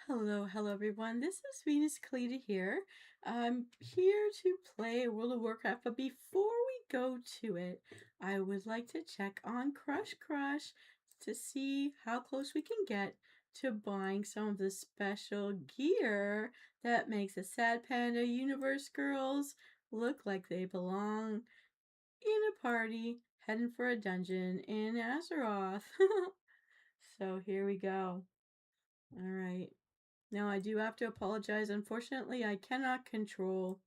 Hello everyone. This is Venus Callida here. I'm here to play World of Warcraft, but before we go to it, I would like to check on Crush to see how close we can get to buying some of the special gear that makes the Sad Panda Universe girls look like they belong in a party heading for a dungeon in Azeroth. So here we go. Alright. Now, I do have to apologize. Unfortunately, I cannot control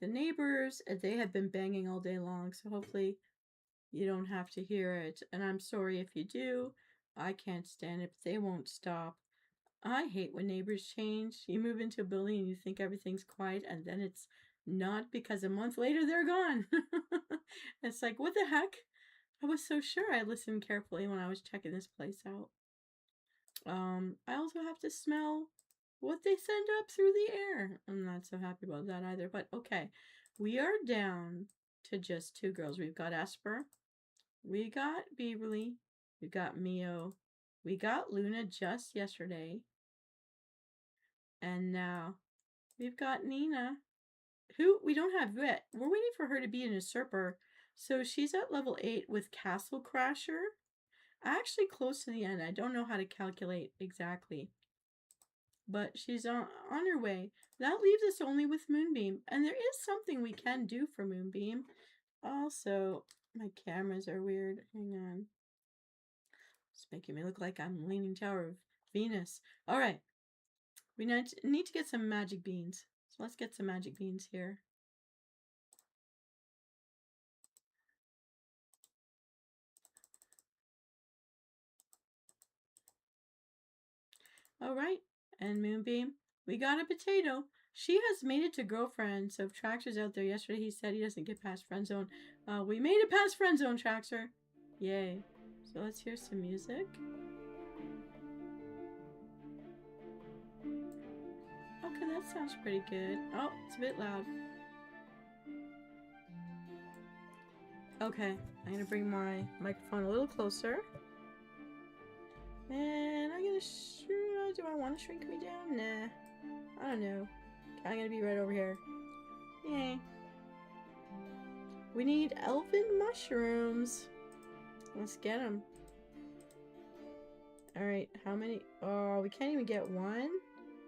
the neighbors. They have been banging all day long, so hopefully you don't have to hear it. And I'm sorry if you do. I can't stand it, but they won't stop. I hate when neighbors change. You move into a building and you think everything's quiet, and then it's not because a month later they're gone. It's like, what the heck? I was so sure I listened carefully when I was checking this place out. I also have to smell what they send up through the air. I'm not so happy about that either, but okay. We are down to just two girls. We've got Esper, we got Beaverly, we got Mio, we got Luna just yesterday, and now we've got Nina, who we don't have yet. We're waiting for her to be an usurper, so she's at level 8 with Castle Crasher. Actually close to the end. I don't know how to calculate exactly, but she's on her way. That leaves us only with Moonbeam, and there is something we can do for Moonbeam. Also, my cameras are weird. Hang on. It's making me look like I'm Leaning Tower of Venus. Alright. We need to get some magic beans. So let's get some magic beans here. Alright. And Moonbeam, we got a potato. She has made it to girlfriend. So if Traxxer's out there, yesterday he said he doesn't get past friend zone. We made it past friend zone, Traxxer. Yay. So let's hear some music. Okay, that sounds pretty good. Oh, it's a bit loud. Okay, I'm gonna bring my microphone a little closer. And I'm gonna do I want to shrink me down? Nah. I don't know. I'm gonna be right over here. Yay. We need elven mushrooms. Let's get them. Alright, how many? Oh, we can't even get one?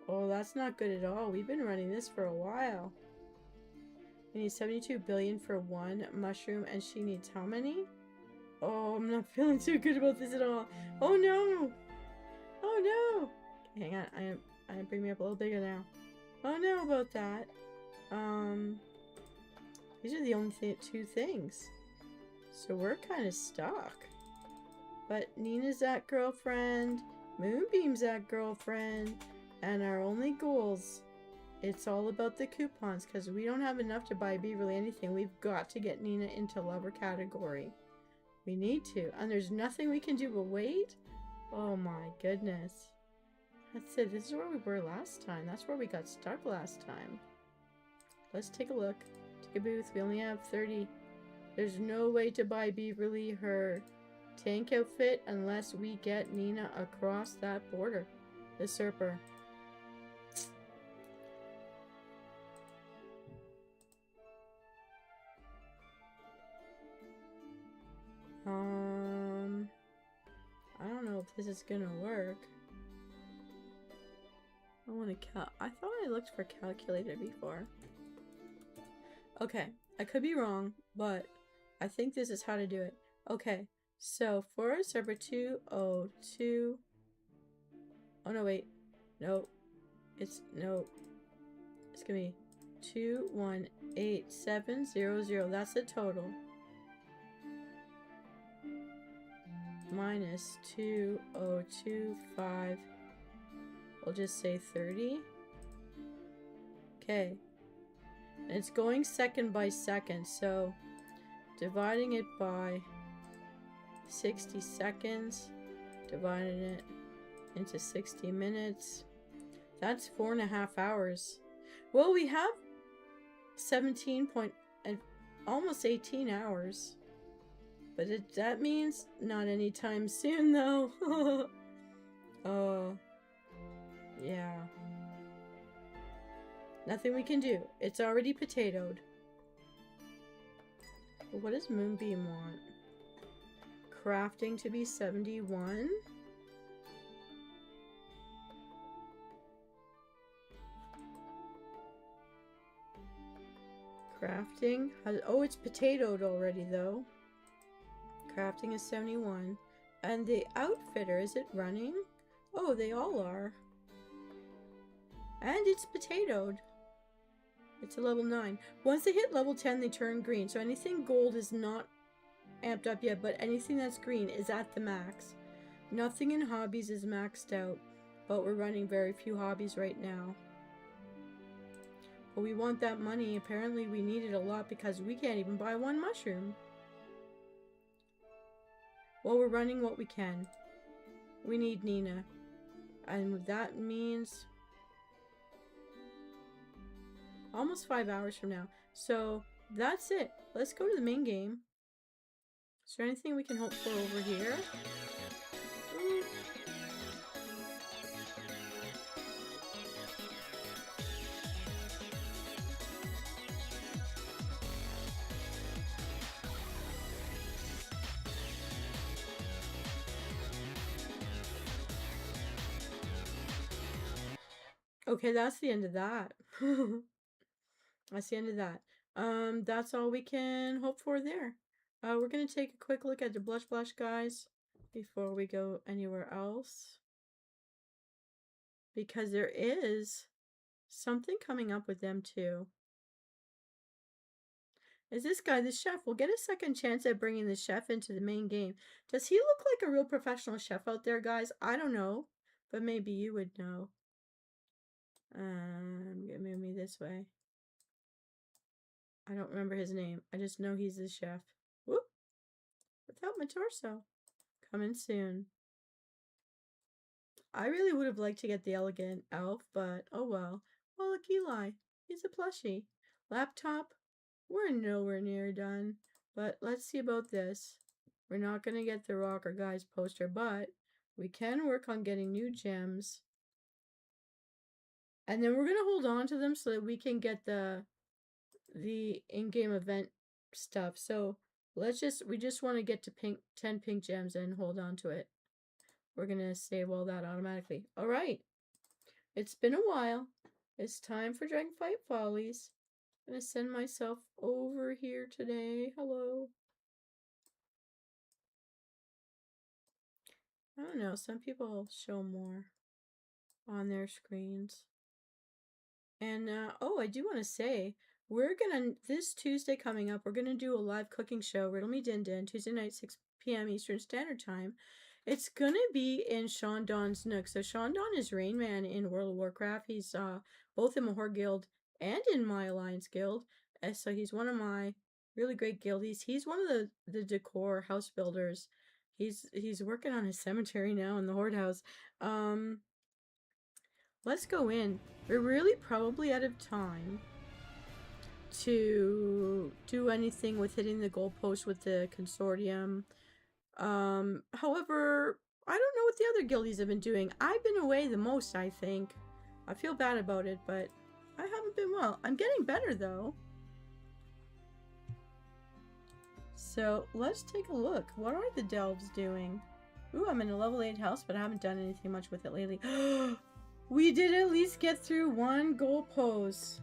Oh, that's not good at all. We've been running this for a while. We need 72 billion for one mushroom, and she needs how many? Oh, I'm not feeling too good about this at all. Oh no! Oh no! Okay, hang on, I bring me up a little bigger now. Oh no about that. These are the only two things. So we're kind of stuck. But Nina's that girlfriend, Moonbeam's that girlfriend, and our only goals, it's all about the coupons, because we don't have enough to buy Beaverly anything. We've got to get Nina into lover category. We need to, and there's nothing we can do but wait. Oh my goodness. That's it. This is where we were last time. That's where we got stuck last time. Let's take a look. Take a booth. We only have 30. There's no way to buy Beaverly her tank outfit unless we get Nina across that border. The Usurper. I don't know if this is gonna work. I want to I thought I looked for calculator before. Okay, I could be wrong, but I think this is how to do it. Okay, so for server 202. Oh no, wait. No. It's no. It's gonna be 218700. That's the total. Minus 2025. We'll just say 30. Okay. And it's going second by second, so dividing it by 60 seconds, dividing it into 60 minutes, that's 4.5 hours. Well, we have 17 almost 18 hours. But that means not anytime soon, though. Oh, yeah. Nothing we can do. It's already potatoed. But what does Moonbeam want? Crafting to be 71? Crafting? Oh, it's potatoed already, though. Crafting is 71. And the outfitter, is it running? Oh, they all are. And it's potatoed. It's a level 9. Once they hit level 10, they turn green. So anything gold is not amped up yet, but anything that's green is at the max. Nothing in hobbies is maxed out, but we're running very few hobbies right now. But we want that money. Apparently we need it a lot because we can't even buy one mushroom. Well, we're running what we can. We need Nina. And that means almost 5 hours from now. So that's it. Let's go to the main game. Is there anything we can hope for over here? Ooh. Okay, that's the end of that. That's the end of that. That's all we can hope for there. We're gonna take a quick look at the Blush Blush guys before we go anywhere else. Because there is something coming up with them too. Is this guy the chef? We'll get a second chance at bringing the chef into the main game. Does he look like a real professional chef out there, guys? I don't know, but maybe you would know. I'm gonna move me this way. I don't remember his name. I just know he's the chef. Whoop! Without my torso. Coming soon. I really would have liked to get the elegant elf, but oh well. Oh, look, Eli. He's a plushie. Laptop. We're nowhere near done. But let's see about this. We're not going to get the Rocker Guys poster, but we can work on getting new gems. And then we're going to hold on to them so that we can get the in-game event stuff. So we just want to get to 10 pink gems and hold on to it. We're going to save all that automatically. All right. It's been a while. It's time for Dragonflight Follies. I'm going to send myself over here today. Hello. I don't know. Some people show more on their screens. And, oh, I do want to say, we're going to, this Tuesday coming up, we're going to do a live cooking show, Riddle Me Din Din, Tuesday night, 6 p.m. Eastern Standard Time. It's going to be in Sean Don's Nook. So Sean Don is Rain Man in World of Warcraft. He's both in Mahor Guild and in my Alliance Guild. So he's one of my really great guildies. He's one of the decor house builders. He's working on his cemetery now in the Horde House. Let's go in. We're really probably out of time to do anything with hitting the goalpost with the consortium. However, I don't know what the other guildies have been doing. I've been away the most, I think. I feel bad about it, but I haven't been well. I'm getting better, though. So, let's take a look. What are the Delves doing? Ooh, I'm in a level 8 house, but I haven't done anything much with it lately. We did at least get through one goalpost.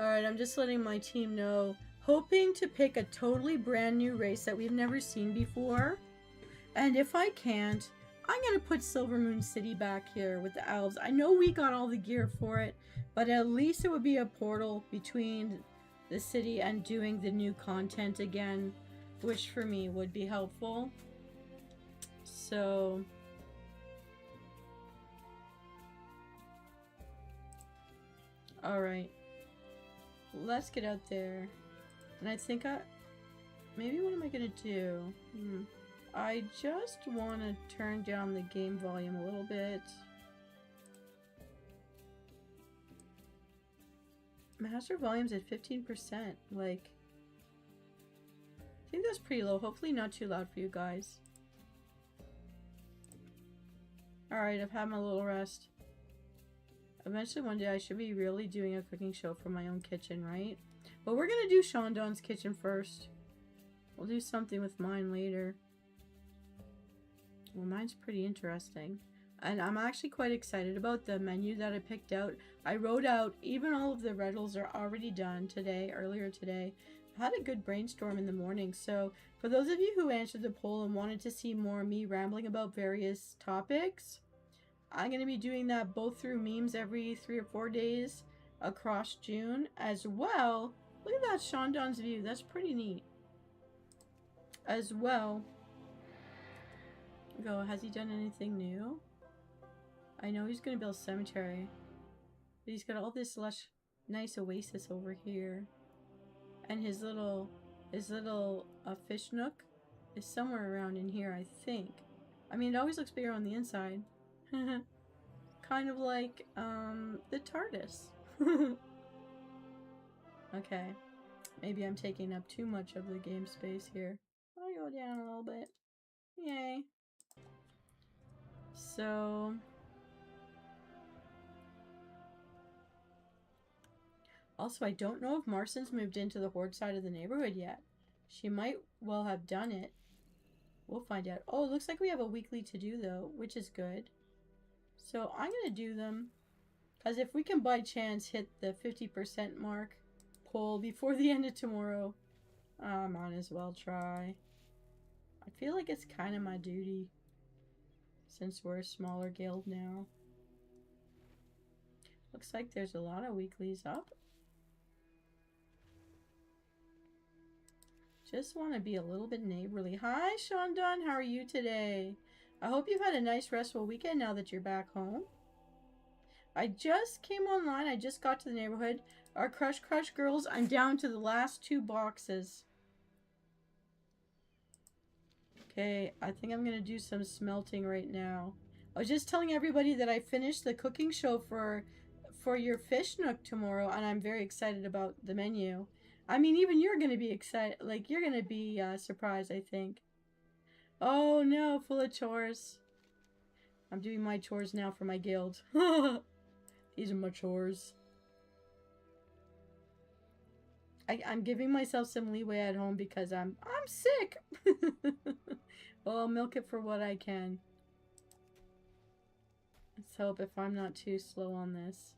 Alright, I'm just letting my team know. Hoping to pick a totally brand new race that we've never seen before. And if I can't, I'm going to put Silver Moon City back here with the elves. I know we got all the gear for it, but at least it would be a portal between the city and doing the new content again, which for me would be helpful. So alright. Let's get out there. And I think maybe what am I gonna do? I just want to turn down the game volume a little bit. Master volume's at 15%. Like, I think that's pretty low. Hopefully not too loud for you guys. Alright, I've had my little rest. Eventually one day I should be really doing a cooking show for my own kitchen, right? But we're gonna do Shondon's kitchen first. We'll do something with mine later. Well, mine's pretty interesting. And I'm actually quite excited about the menu that I picked out. I wrote out, even all of the riddles are already done today, earlier today. I had a good brainstorm in the morning. So for those of you who answered the poll and wanted to see more me rambling about various topics, I'm going to be doing that both through memes every 3 or 4 days across June as well. Look at that Shondon's view. That's pretty neat. As well. Go, has he done anything new? I know he's going to build a cemetery. But he's got all this lush, nice oasis over here. And his little fish nook is somewhere around in here, I think. I mean, it always looks bigger on the inside. Kind of like, the TARDIS. Okay. Maybe I'm taking up too much of the game space here. I'll go down a little bit. Yay. So... Also, I don't know if Marston's moved into the Horde side of the neighborhood yet. She might well have done it. We'll find out. Oh, it looks like we have a weekly to do though, which is good. So I'm going to do them. Because if we can by chance hit the 50% mark poll before the end of tomorrow, I might as well try. I feel like it's kind of my duty. Since we're a smaller guild now. Looks like there's a lot of weeklies up. Just want to be a little bit neighborly. Hi, Shondon. How are you today? I hope you've had a nice restful weekend now that you're back home. I just came online. I just got to the neighborhood. Our Crush girls, I'm down to the last 2 boxes. Okay, I think I'm going to do some smelting right now. I was just telling everybody that I finished the cooking show for your fish nook tomorrow, and I'm very excited about the menu. I mean, even you're going to be excited. Like, you're going to be surprised, I think. Oh, no, full of chores. I'm doing my chores now for my guild. These are my chores. I'm giving myself some leeway at home because I'm sick. Well, I'll milk it for what I can. Let's hope if I'm not too slow on this.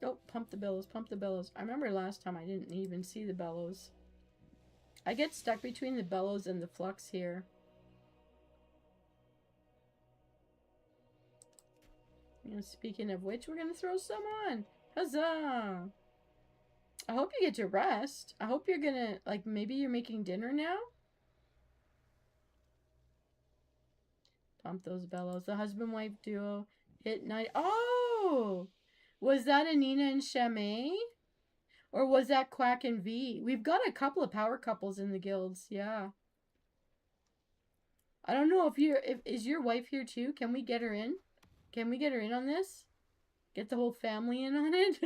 Oh, pump the bellows, pump the bellows. I remember last time I didn't even see the bellows. I get stuck between the bellows and the flux here. You know, speaking of which, we're going to throw some on. Huzzah! I hope you get to rest. I hope you're going to, like, maybe you're making dinner now? Pump those bellows. The husband-wife duo hit night. Oh! Was that Anina and Shamay? Or was that Quack and V? We've got a couple of power couples in the guilds. Yeah. I don't know if is your wife here too? Can we get her in? Can we get her in on this? Get the whole family in on it?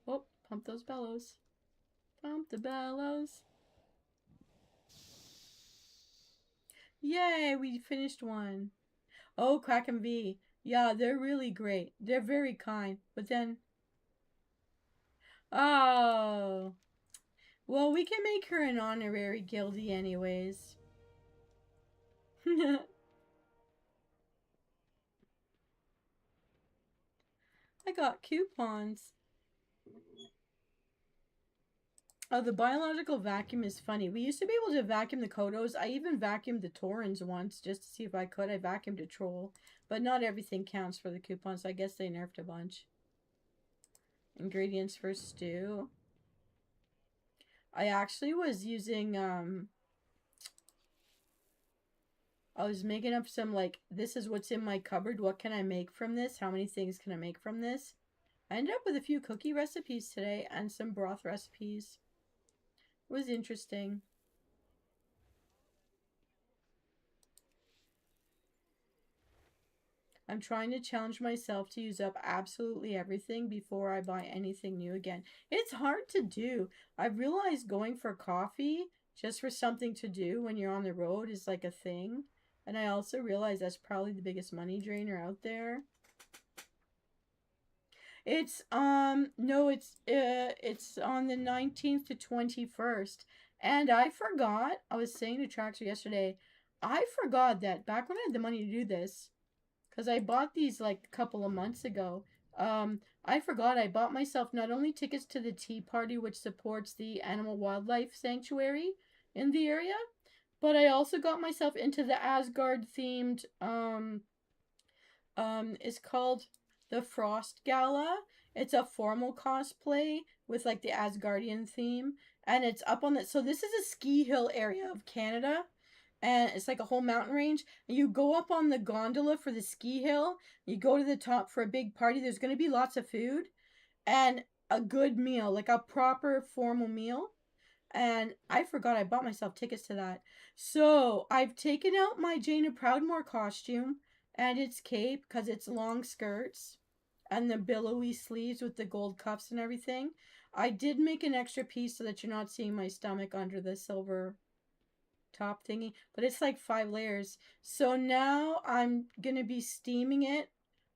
Oh, pump those bellows. Pump the bellows. Yay, we finished one. Oh, Quack and V. Yeah, they're really great. They're very kind. But then... Oh. Well, we can make her an honorary guildie anyways. I got coupons. Oh, the biological vacuum is funny. We used to be able to vacuum the Kodos. I even vacuumed the Taurens once just to see if I could. I vacuumed a troll. But not everything counts for the coupons. I guess they nerfed a bunch. Ingredients for stew. I actually was using, I was making up some, like, this is what's in my cupboard. What can I make from this? How many things can I make from this? I ended up with a few cookie recipes today and some broth recipes. It was interesting. I'm trying to challenge myself to use up absolutely everything before I buy anything new again. It's hard to do. I've realized going for coffee just for something to do when you're on the road is like a thing. And I also realize that's probably the biggest money drainer out there. It's no, it's on the 19th to 21st. And I forgot, I was saying to Traxxer yesterday, I forgot that back when I had the money to do this, because I bought these like a couple of months ago. I forgot I bought myself not only tickets to the tea party, which supports the animal wildlife sanctuary in the area, but I also got myself into the Asgard themed it's called the Frost Gala. It's a formal cosplay with like the Asgardian theme, and it's up on the. So this is a ski hill area of Canada, and it's like a whole mountain range. And you go up on the gondola for the ski hill. You go to the top for a big party. There's going to be lots of food and a good meal, like a proper formal meal. And I forgot I bought myself tickets to that. So I've taken out my Jaina Proudmoore costume and its cape because it's long skirts and the billowy sleeves with the gold cuffs and everything. I did make an extra piece so that you're not seeing my stomach under the silver top thingy, but it's like 5 layers. So now I'm going to be steaming it.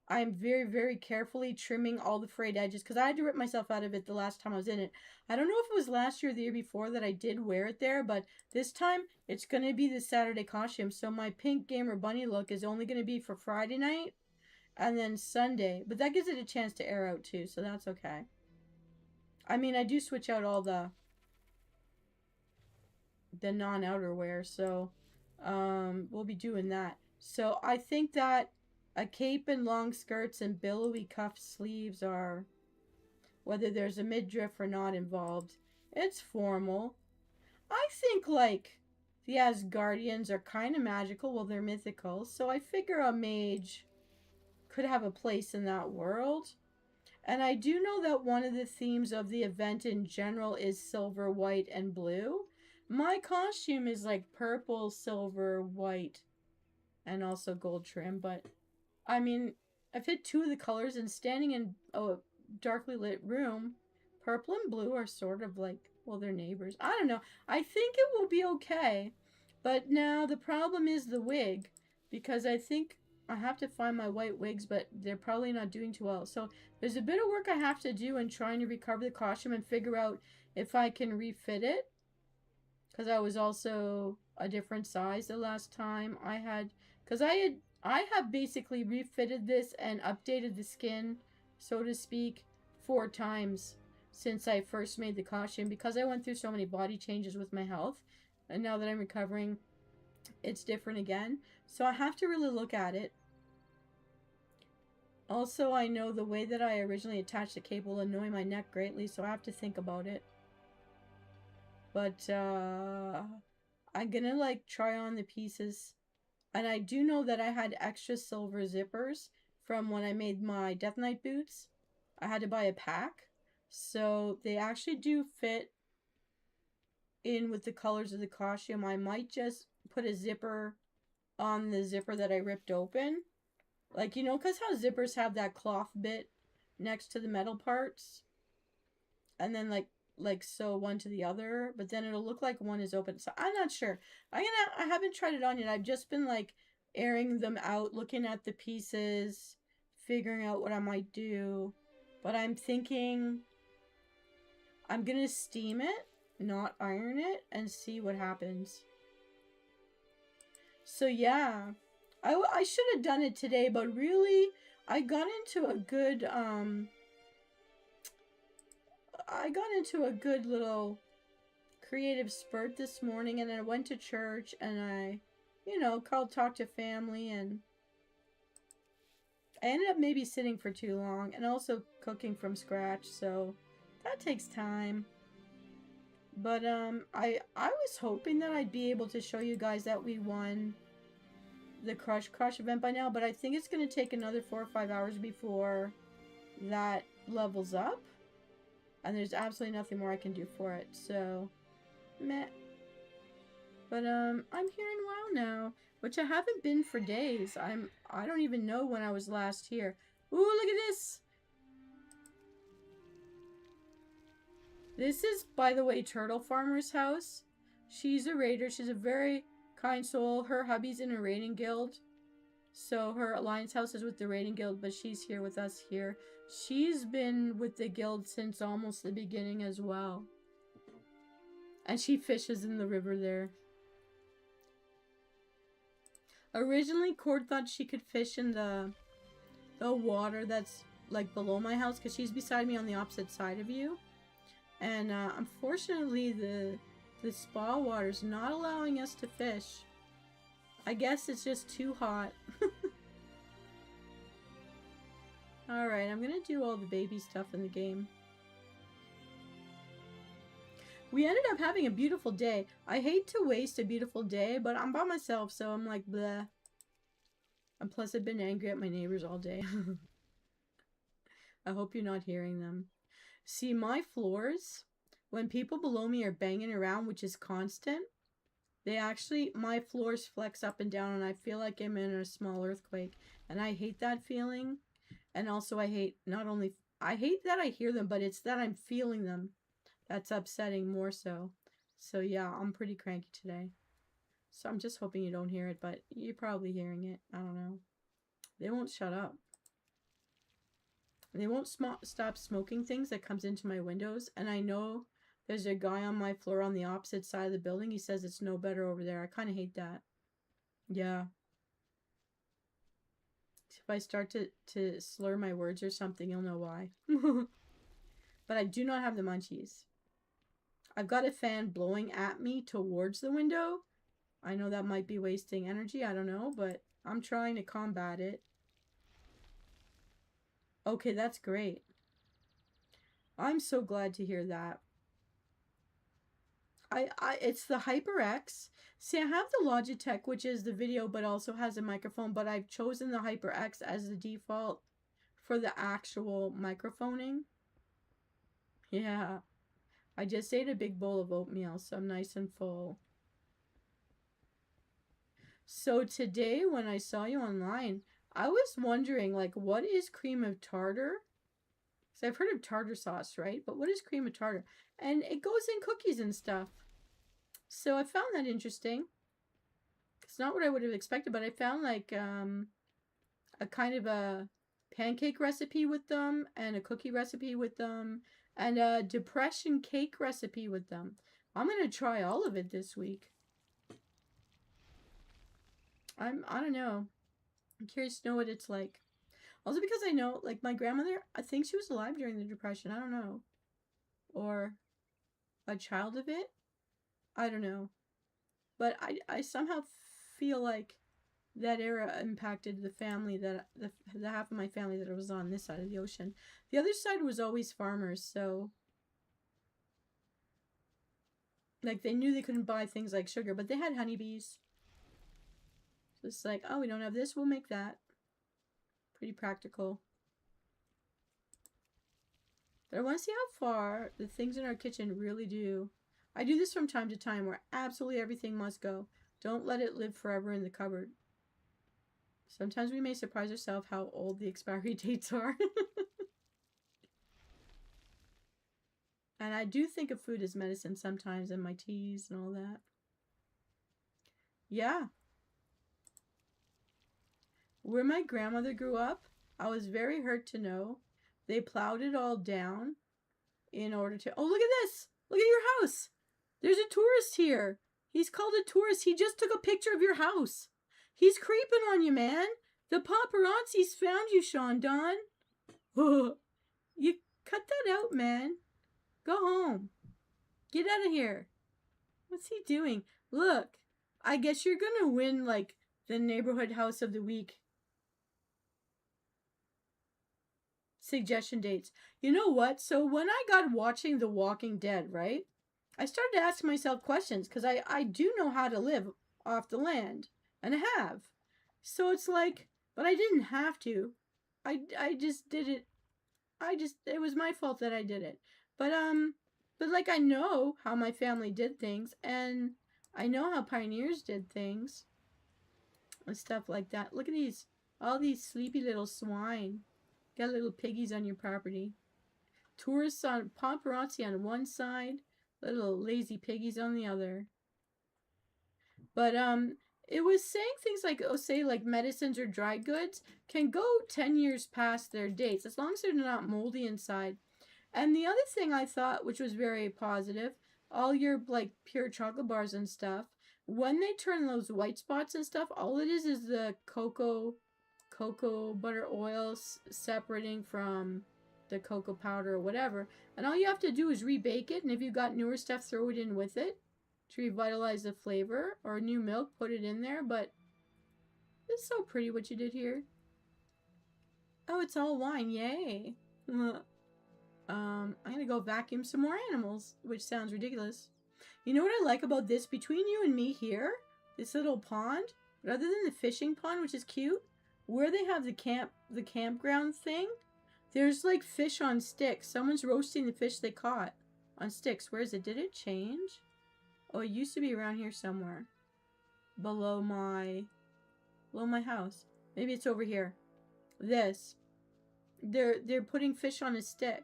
I'm very, very carefully trimming all the frayed edges because I had to rip myself out of it the last time I was in it. I don't know if it was last year or the year before that I did wear it there, but this time it's going to be the Saturday costume. So my pink gamer bunny look is only going to be for Friday night and then Sunday. But that gives it a chance to air out too, so that's okay. I mean, I do switch out all the non-outerwear, so we'll be doing that. So I think that a cape and long skirts and billowy cuff sleeves are, whether there's a midriff or not involved, it's formal. I think like the Asgardians are kind of magical, well they're mythical, so I figure a mage could have a place in that world. And I do know that one of the themes of the event in general is silver, white, and blue. My costume is like purple, silver, white, and also gold trim, but I mean, I fit 2 of the colors, and standing in a darkly lit room, purple and blue are sort of like, well, they're neighbors. I don't know. I think it will be okay. But now the problem is the wig, because I think I have to find my white wigs, but they're probably not doing too well. So there's a bit of work I have to do in trying to recover the costume and figure out if I can refit it. Because I was also a different size the last time I had, because I have basically refitted this and updated the skin, so to speak, 4 times since I first made the costume, because I went through so many body changes with my health, and now that I'm recovering, it's different again. So I have to really look at it. Also, I know the way that I originally attached the cape will annoy my neck greatly, so I have to think about it. But I'm gonna like try on the pieces. And I do know that I had extra silver zippers from when I made my Death Knight boots. I had to buy a pack. So they actually do fit in with the colors of the costume. I might just put a zipper on the zipper that I ripped open. Like, you know, because how zippers have that cloth bit next to the metal parts. And then like sew one to the other, but then it'll look like one is open. So I'm not sure. I haven't tried it on yet. I've just been like airing them out, looking at the pieces, figuring out what I might do. But I'm thinking I'm gonna steam it, not iron it, and see what happens. So yeah, I should have done it today, but really I got into a good little creative spurt this morning, and I went to church, and I, you know, talked to family, and I ended up maybe sitting for too long, and also cooking from scratch, so that takes time. But I was hoping that I'd be able to show you guys that we won the Crush event by now, but I think it's going to take another 4 or 5 hours before that levels up. And there's absolutely nothing more I can do for it. So, meh. But I'm here in WoW now, which I haven't been for days. I don't even know when I was last here. Ooh, look at this. This is, by the way, Turtle Farmer's house. She's a raider. She's a very kind soul. Her hubby's in a raiding guild. So her alliance house is with the raiding guild, but she's here with us here. She's been with the guild since almost the beginning as well. And she fishes in the river there. Originally, Cord thought she could fish in the water that's like below my house, because she's beside me on the opposite side of you. And unfortunately, the spa water's not allowing us to fish. I guess it's just too hot. Alright, I'm gonna do all the baby stuff in the game. We ended up having a beautiful day. I hate to waste a beautiful day, but I'm by myself, so I'm like, bleh. And plus, I've been angry at my neighbors all day. I hope you're not hearing them. See, my floors, when people below me are banging around, which is constant, my floors flex up and down, and I feel like I'm in a small earthquake. And I hate that feeling. And also, I hate that I hear them, but it's that I'm feeling them. That's upsetting more so. So yeah, I'm pretty cranky today. So I'm just hoping you don't hear it, but you're probably hearing it. I don't know. They won't shut up. They won't stop smoking things that comes into my windows. And I know there's a guy on my floor on the opposite side of the building. He says it's no better over there. I kind of hate that. Yeah. If I start to slur my words or something, you'll know why. But I do not have the munchies. I've got a fan blowing at me towards the window. I know that might be wasting energy. I don't know, but I'm trying to combat it. Okay, that's great. I'm so glad to hear that. It's the HyperX. See, I have the Logitech, which is the video, but also has a microphone, but I've chosen the HyperX as the default for the actual microphoning. Yeah. I just ate a big bowl of oatmeal, so I'm nice and full. So today, when I saw you online, I was wondering, like, what is cream of tartar? So I've heard of tartar sauce, right? But what is cream of tartar? And it goes in cookies and stuff. So I found that interesting. It's not what I would have expected, but I found like a kind of a pancake recipe with them, and a cookie recipe with them, and a depression cake recipe with them. I'm going to try all of it this week. I don't know. I'm curious to know what it's like. Also because I know, like, my grandmother, I think she was alive during the Depression. I don't know. Or a child of it. I don't know. But I somehow feel like that era impacted the family, the half of my family that was on this side of the ocean. The other side was always farmers, so like they knew they couldn't buy things like sugar, but they had honeybees. So it's like, oh, we don't have this, we'll make that. Pretty practical. But I want to see how far the things in our kitchen really do. I do this from time to time where absolutely everything must go. Don't let it live forever in the cupboard. Sometimes we may surprise ourselves how old the expiry dates are. And I do think of food as medicine sometimes, and my teas and all that. Yeah. Where my grandmother grew up, I was very hurt to know they plowed it all down in order to... Oh, look at this! Look at your house! There's a tourist here. He's called a tourist. He just took a picture of your house. He's creeping on you, man. The paparazzi's found you, Sean Don. You cut that out, man. Go home. Get out of here. What's he doing? Look, I guess you're gonna win, like, the neighborhood house of the week suggestion dates. You know what? So when I got watching The Walking Dead, right? I started to ask myself questions, because I do know how to live off the land. And I have. So it's like, but I didn't have to. I just did it it was my fault that I did it. But like I know how my family did things, and I know how pioneers did things and stuff like that. Look at all these sleepy little swine. Got little piggies on your property. Tourists on paparazzi on one side, little lazy piggies on the other. But it was saying things like, oh, say like medicines or dry goods can go 10 years past their dates as long as they're not moldy inside. And the other thing I thought, which was very positive, all your like pure chocolate bars and stuff, when they turn those white spots and stuff, all it is the cocoa butter oil separating from the cocoa powder or whatever. And all you have to do is rebake it, and if you've got newer stuff, throw it in with it to revitalize the flavor, or new milk, put it in there. But it's so pretty what you did here. Oh, it's all wine. Yay. I'm gonna go vacuum some more animals, which sounds ridiculous. You know what I like about this? Between you and me here, this little pond, rather than the fishing pond, which is cute, where they have the campground thing, there's like fish on sticks. Someone's roasting the fish they caught on sticks. Where is it? Did it change? Oh, it used to be around here somewhere. Below my house. Maybe it's over here. This. They're putting fish on a stick.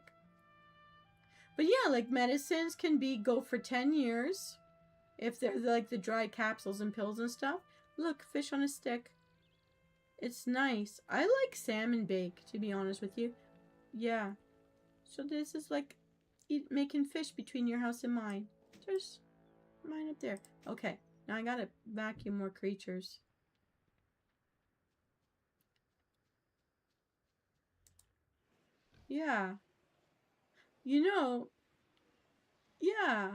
But yeah, like medicines can go for 10 years. If they're like the dry capsules and pills and stuff. Look, fish on a stick. It's nice. I like salmon bake, to be honest with you. Yeah. So this is like making fish between your house and mine. There's mine up there. Okay. Now I gotta vacuum more creatures. Yeah. You know, yeah.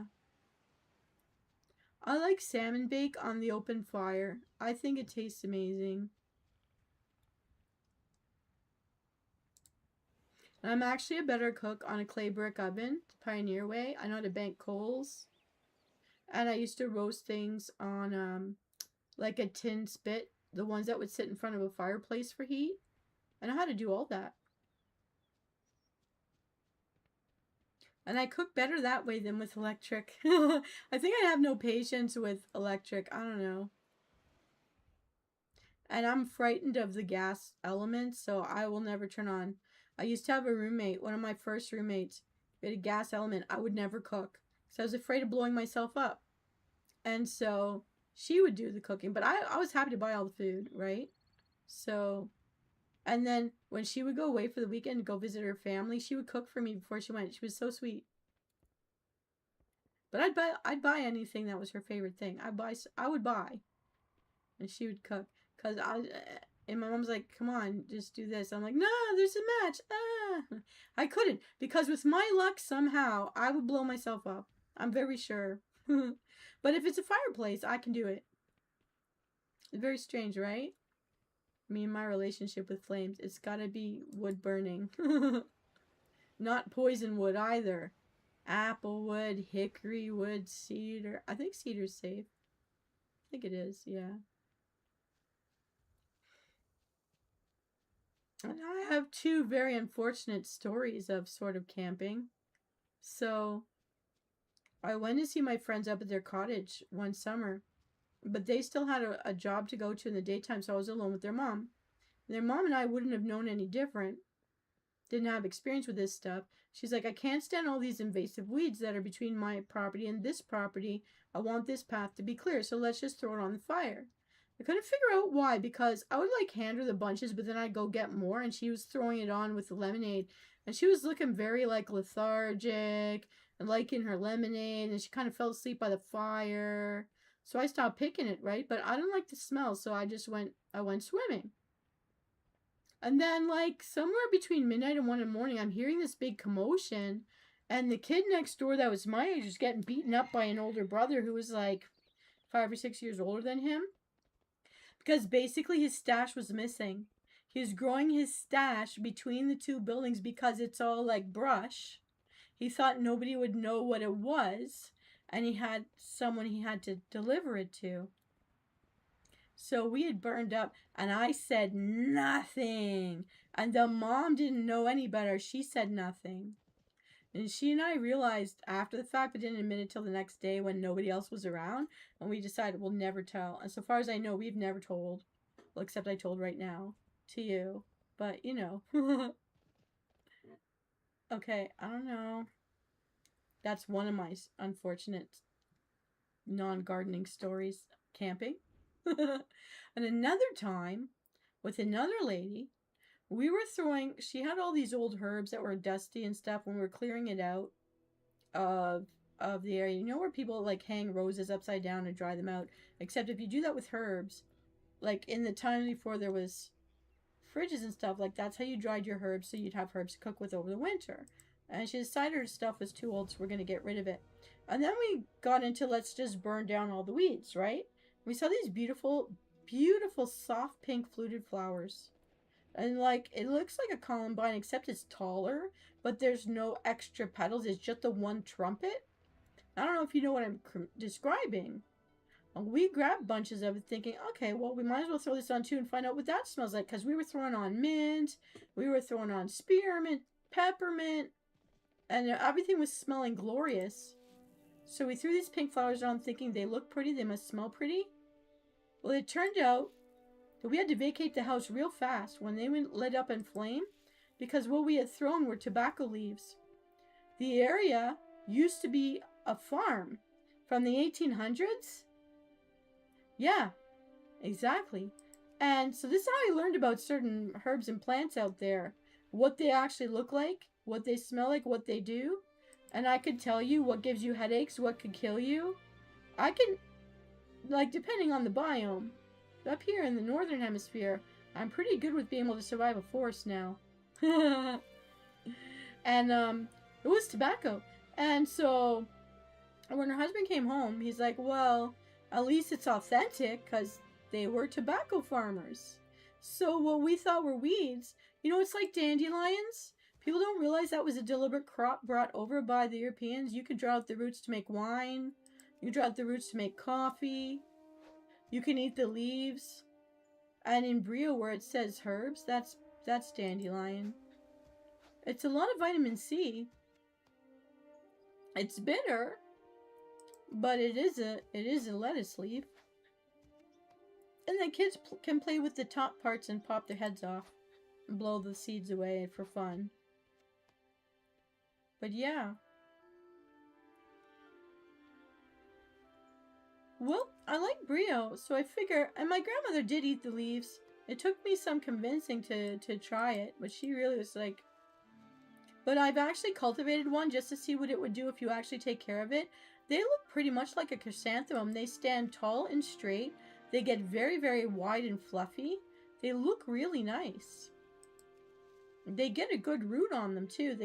I like salmon bake on the open fire. I think it tastes amazing. And I'm actually a better cook on a clay brick oven, the Pioneer way. I know how to bank coals. And I used to roast things on like a tin spit, the ones that would sit in front of a fireplace for heat. I know how to do all that. And I cook better that way than with electric. I think I have no patience with electric. I don't know. And I'm frightened of the gas element, so I will never turn on. I used to have a roommate, one of my first roommates, with a gas element. I would never cook because I was afraid of blowing myself up. And so she would do the cooking, but I was happy to buy all the food, right? So, and then when she would go away for the weekend to go visit her family, she would cook for me before she went. She was so sweet. But I'd buy anything that was her favorite thing. I would buy, and she would cook. And my mom's like, come on, just do this. I'm like, no, there's a match. Ah. I couldn't, because with my luck, somehow, I would blow myself up. I'm very sure. But if it's a fireplace, I can do it. It's very strange, right? Me and my relationship with flames. It's gotta be wood burning. Not poison wood either. Apple wood, hickory wood, cedar. I think cedar's safe. I think it is, yeah. And I have two very unfortunate stories of sort of camping. So, I went to see my friends up at their cottage one summer, but they still had a job to go to in the daytime, so I was alone with their mom. And their mom and I wouldn't have known any different. Didn't have experience with this stuff. She's like, I can't stand all these invasive weeds that are between my property and this property. I want this path to be clear, so let's just throw it on the fire. I couldn't figure out why, because I would like hand her the bunches, but then I'd go get more, and she was throwing it on with the lemonade, and she was looking very like lethargic and liking her lemonade, and she kind of fell asleep by the fire. So I stopped picking it, right? But I don't like the smell, so I went swimming. And then, like, somewhere between midnight and 1 in the morning, I'm hearing this big commotion. And the kid next door that was my age was getting beaten up by an older brother who was, like, 5 or 6 years older than him. Because basically his stash was missing. He was growing his stash between the two buildings because it's all, like, brush. He thought nobody would know what it was. And he had someone he had to deliver it to. So we had burned up, and I said nothing. And the mom didn't know any better. She said nothing. And she and I realized after the fact, but didn't admit it till the next day when nobody else was around. And we decided we'll never tell. And so far as I know, we've never told. Well, except I told right now to you. But, you know. Okay, I don't know. That's one of my unfortunate non-gardening stories. Camping. And another time, with another lady, we were throwing, she had all these old herbs that were dusty and stuff when we were clearing it out of the area. You know where people like hang roses upside down and dry them out? Except if you do that with herbs, like in the time before there was fridges and stuff, like that's how you dried your herbs so you'd have herbs to cook with over the winter. And she decided her stuff was too old, so we're going to get rid of it. And then we got into let's just burn down all the weeds, right? We saw these beautiful, beautiful soft pink fluted flowers. And like it looks like a columbine except it's taller, but there's no extra petals. It's just the one trumpet. I don't know if you know what I'm describing. We grabbed bunches of it thinking, okay, well, we might as well throw this on too and find out what that smells like. Because we were throwing on mint, we were throwing on spearmint, peppermint, and everything was smelling glorious. So we threw these pink flowers on thinking they look pretty, they must smell pretty. Well, it turned out that we had to vacate the house real fast when they went lit up in flame because what we had thrown were tobacco leaves. The area used to be a farm from the 1800s. Yeah, exactly. And so this is how I learned about certain herbs and plants out there. What they actually look like, what they smell like, what they do. And I could tell you what gives you headaches, what could kill you. I can, like, depending on the biome. Up here in the northern hemisphere, I'm pretty good with being able to survive a forest now. And it was tobacco. And so when her husband came home, he's like, well, at least it's authentic because they were tobacco farmers. So what we thought were weeds, you know, it's like dandelions. People don't realize that was a deliberate crop brought over by the Europeans. You can draw out the roots to make wine. You can draw out the roots to make coffee. You can eat the leaves. And in Brio where it says herbs, that's dandelion. It's a lot of vitamin C. It's bitter, but it is a lettuce leaf. And the kids can play with the top parts and pop their heads off and blow the seeds away for fun. But yeah. Well, I like Brio, so I figure, and my grandmother did eat the leaves. It took me some convincing to try it, but she really was like, but I've actually cultivated one just to see what it would do if you actually take care of it. They look pretty much like a chrysanthemum. They stand tall and straight. They get very, very wide and fluffy. They look really nice. They get a good root on them too.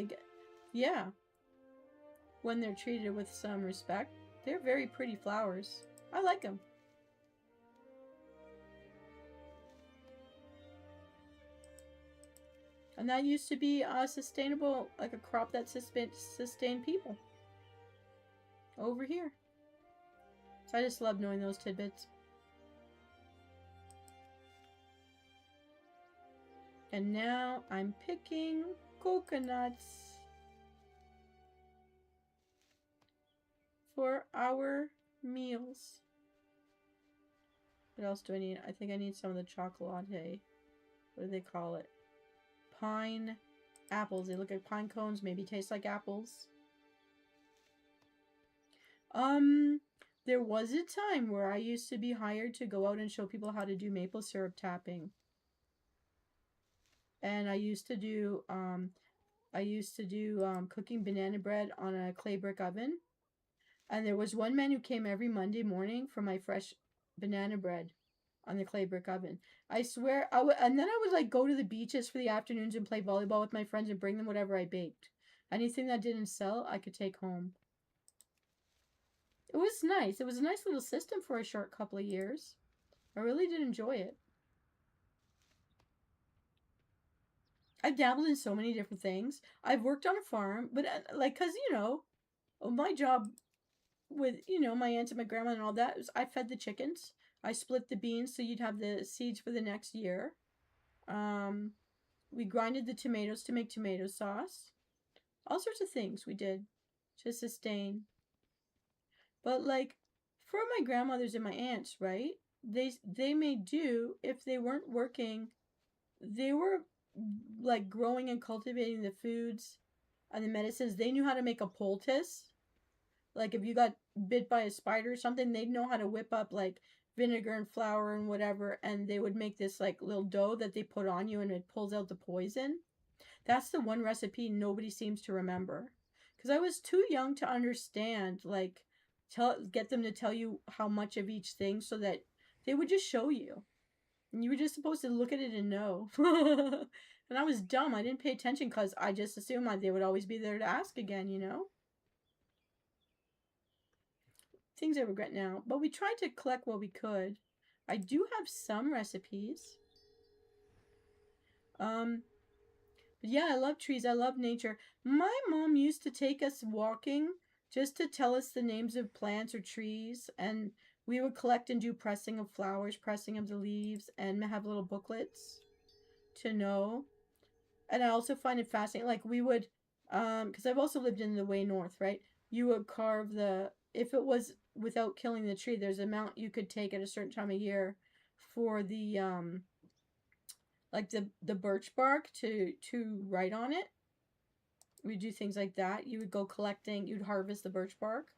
Yeah. When they're treated with some respect. They're very pretty flowers. I like them. And that used to be sustainable, like a crop that sustained people. Over here. So I just love knowing those tidbits. And now I'm picking coconuts for our meals. What else do I need? I think I need some of the chocolate. What do they call it? Pine apples. They look like pine cones. Maybe taste like apples. There was a time where I used to be hired to go out and show people how to do maple syrup tapping. And I used to do cooking banana bread on a clay brick oven. And there was one man who came every Monday morning for my fresh banana bread on the clay brick oven. I swear, and then I would like go to the beaches for the afternoons and play volleyball with my friends and bring them whatever I baked. Anything that didn't sell, I could take home. It was nice. It was a nice little system for a short couple of years. I really did enjoy it. I've dabbled in so many different things. I've worked on a farm, but like, cause you know, my job with, you know, my aunt and my grandma and all that, I fed the chickens. I split the beans so you'd have the seeds for the next year. We grinded the tomatoes to make tomato sauce. All sorts of things we did to sustain. But like for my grandmothers and my aunts, right? They may do if they weren't working. They were like growing and cultivating the foods and the medicines. They knew how to make a poultice. Like if you got bit by a spider or something, they'd know how to whip up like vinegar and flour and whatever, and they would make this like little dough that they put on you and it pulls out the poison. That's the one recipe nobody seems to remember. Because I was too young to understand, like, get them to tell you how much of each thing so that they would just show you. And you were just supposed to look at it and know. And I was dumb. I didn't pay attention because I just assumed they would always be there to ask again, you know? Things I regret now. But we tried to collect what we could. I do have some recipes. Yeah, I love trees. I love nature. My mom used to take us walking just to tell us the names of plants or trees, and we would collect and do pressing of flowers, pressing of the leaves, and have little booklets to know. And I also find it fascinating. Like we would, because I've also lived in the way north, right? You would carve if it was without killing the tree, there's an amount you could take at a certain time of year for the like the birch bark to write on it. We do things like that. You would go collecting. You'd harvest the birch bark.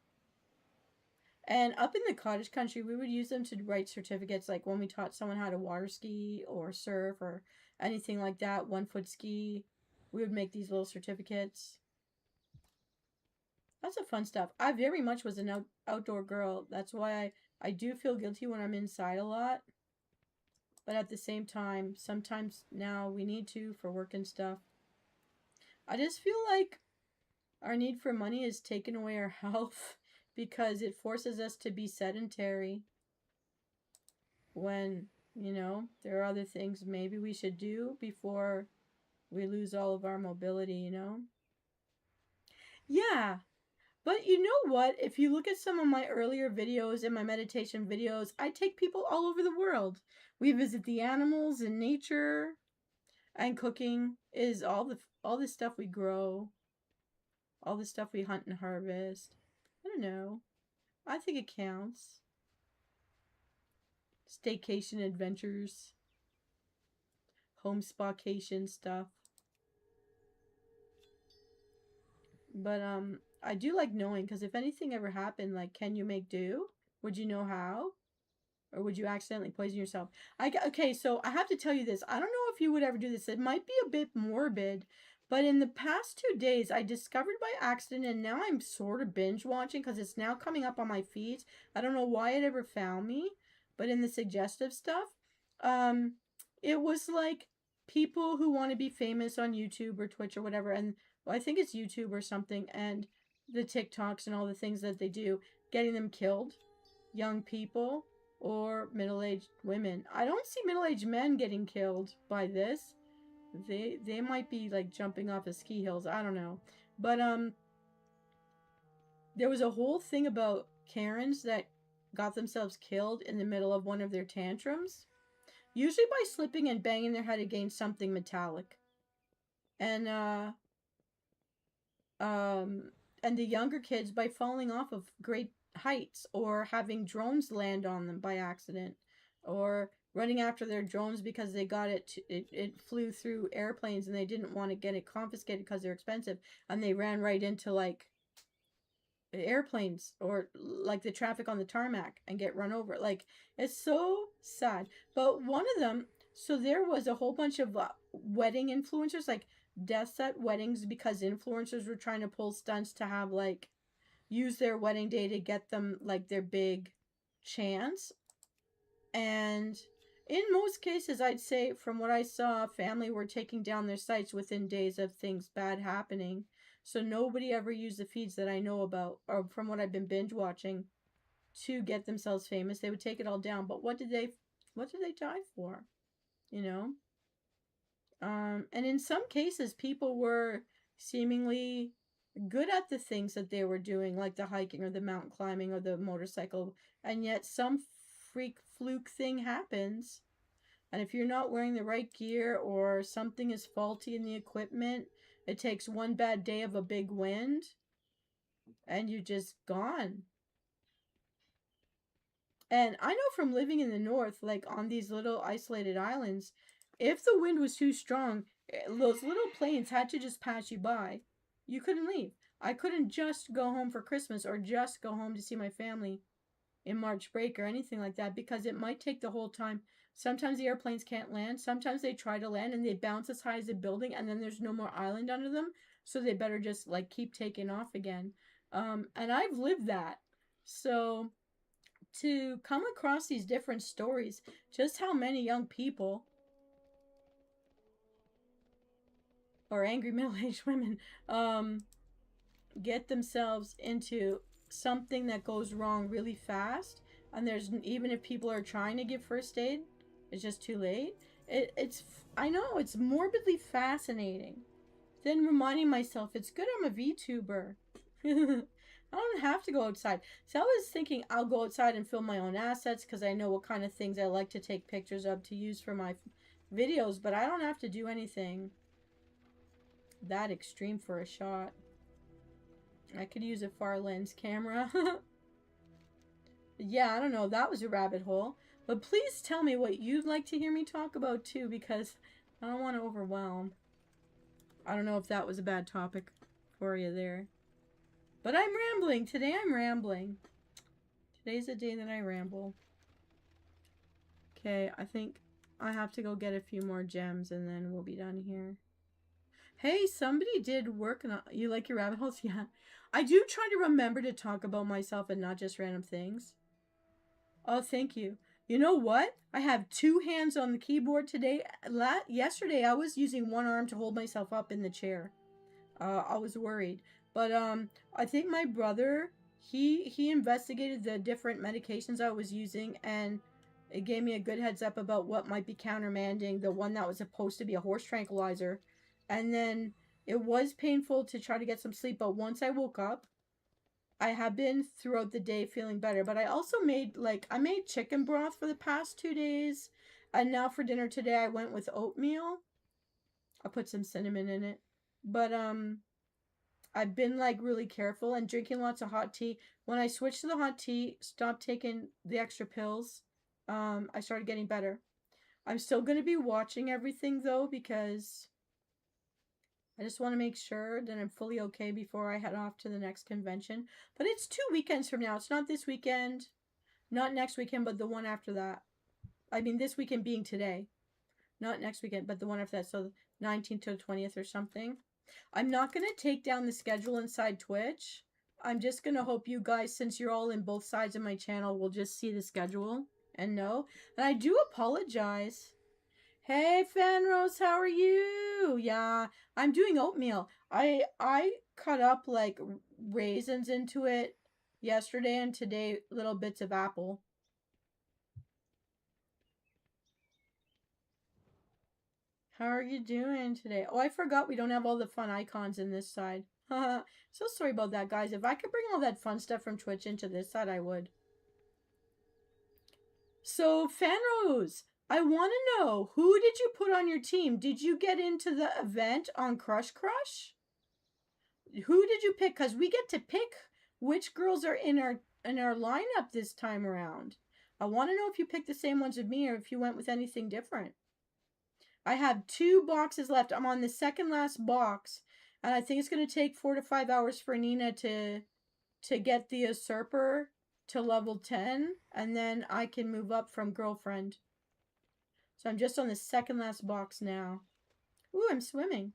And up in the cottage country, we would use them to write certificates, like when we taught someone how to water ski or surf or anything like that, 1-foot ski. We would make these little certificates. Lots of fun stuff. I very much was an outdoor girl. That's why I do feel guilty when I'm inside a lot. But at the same time, sometimes now we need to for work and stuff. I just feel like our need for money has taken away our health because it forces us to be sedentary when, you know, there are other things maybe we should do before we lose all of our mobility, you know? Yeah. But you know what? If you look at some of my earlier videos and my meditation videos, I take people all over the world. We visit the animals and nature, and cooking is all the stuff we grow, all the stuff we hunt and harvest. I don't know. I think it counts. Staycation adventures, home spacation stuff. But I do like knowing, because if anything ever happened, like, can you make do? Would you know how? Or would you accidentally poison yourself? Okay, so I have to tell you this. I don't know if you would ever do this. It might be a bit morbid, but in the past 2 days, I discovered by accident, and now I'm sort of binge watching because it's now coming up on my feeds. I don't know why it ever found me, but in the suggestive stuff, it was like people who want to be famous on YouTube or Twitch or whatever, and I think it's YouTube or something, and the TikToks and all the things that they do, getting them killed, young people or middle-aged women. I don't see middle-aged men getting killed by this. They might be like jumping off of ski hills. I don't know. But there was a whole thing about Karens that got themselves killed in the middle of one of their tantrums, usually by slipping and banging their head against something metallic. And the younger kids by falling off of great heights or having drones land on them by accident, or running after their drones because they got it flew through airplanes and they didn't want to get it confiscated because they're expensive, and they ran right into like airplanes or like the traffic on the tarmac and get run over. Like, it's so sad. But one of them, so there was a whole bunch of wedding influencers, like deaths at weddings, because influencers were trying to pull stunts to have like use their wedding day to get them like their big chance. And in most cases, I'd say from what I saw, family were taking down their sites within days of things bad happening. So nobody ever used the feeds that I know about, or from what I've been binge watching, to get themselves famous. They would take it all down. But what did they die for? You know? And in some cases, people were seemingly good at the things that they were doing, like the hiking or the mountain climbing or the motorcycle, and yet some freak fluke thing happens. And if you're not wearing the right gear or something is faulty in the equipment, it takes one bad day of a big wind and you're just gone. And I know from living in the north, like on these little isolated islands, if the wind was too strong, those little planes had to just pass you by. You couldn't leave. I couldn't just go home for Christmas or just go home to see my family in March break or anything like that because it might take the whole time. Sometimes the airplanes can't land. Sometimes they try to land and they bounce as high as a building and then there's no more island under them. So they better just like keep taking off again. And I've lived that. So to come across these different stories, just how many young people or angry middle-aged women get themselves into something that goes wrong really fast, and there's, even if people are trying to give first aid, it's just too late. It's I know it's morbidly fascinating. Then reminding myself it's good I'm a VTuber. I don't have to go outside. So I was thinking I'll go outside and film my own assets because I know what kind of things I like to take pictures of to use for my videos, but I don't have to do anything that extreme for a shot. I could use a far lens camera. Yeah, I don't know. That was a rabbit hole. But please tell me what you'd like to hear me talk about too, because I don't want to overwhelm. I don't know if that was a bad topic for you there. But I'm rambling. Today I'm rambling. Today's the day that I ramble. Okay, I think I have to go get a few more gems and then we'll be done here. Hey, somebody did work on... You like your rabbit holes? Yeah. I do try to remember to talk about myself and not just random things. Oh, thank you. You know what? I have two hands on the keyboard today. Yesterday, I was using one arm to hold myself up in the chair. I was worried. But I think my brother, he investigated the different medications I was using, and it gave me a good heads up about what might be countermanding the one that was supposed to be a horse tranquilizer. And then it was painful to try to get some sleep, but once I woke up, I have been throughout the day feeling better. But I also made, I made chicken broth for the past 2 days. And now for dinner today, I went with oatmeal. I put some cinnamon in it. But, I've been, really careful and drinking lots of hot tea. When I switched to the hot tea, stopped taking the extra pills, I started getting better. I'm still going to be watching everything, though, because I just want to make sure that I'm fully okay before I head off to the next convention. But it's 2 weekends from now. It's not this weekend, not next weekend, but the one after that. I mean, this weekend being today. Not next weekend, but the one after that. So 19th to the 20th or something. I'm not going to take down the schedule inside Twitch. I'm just going to hope you guys, since you're all in both sides of my channel, will just see the schedule and know. And I do apologize. Hey, Fanrose, how are you? Yeah, I'm doing oatmeal. I cut up, raisins into it yesterday, and today little bits of apple. How are you doing today? Oh, I forgot we don't have all the fun icons in this side. So sorry about that, guys. If I could bring all that fun stuff from Twitch into this side, I would. So, Fanrose, I want to know, who did you put on your team? Did you get into the event on Crush Crush? Who did you pick? Because we get to pick which girls are in our lineup this time around. I want to know if you picked the same ones with me or if you went with anything different. I have 2 boxes left. I'm on the second last box, and I think it's going to take 4 to 5 hours for Nina to get the usurper to level 10, and then I can move up from girlfriend. So I'm just on the second last box now. Ooh, I'm swimming.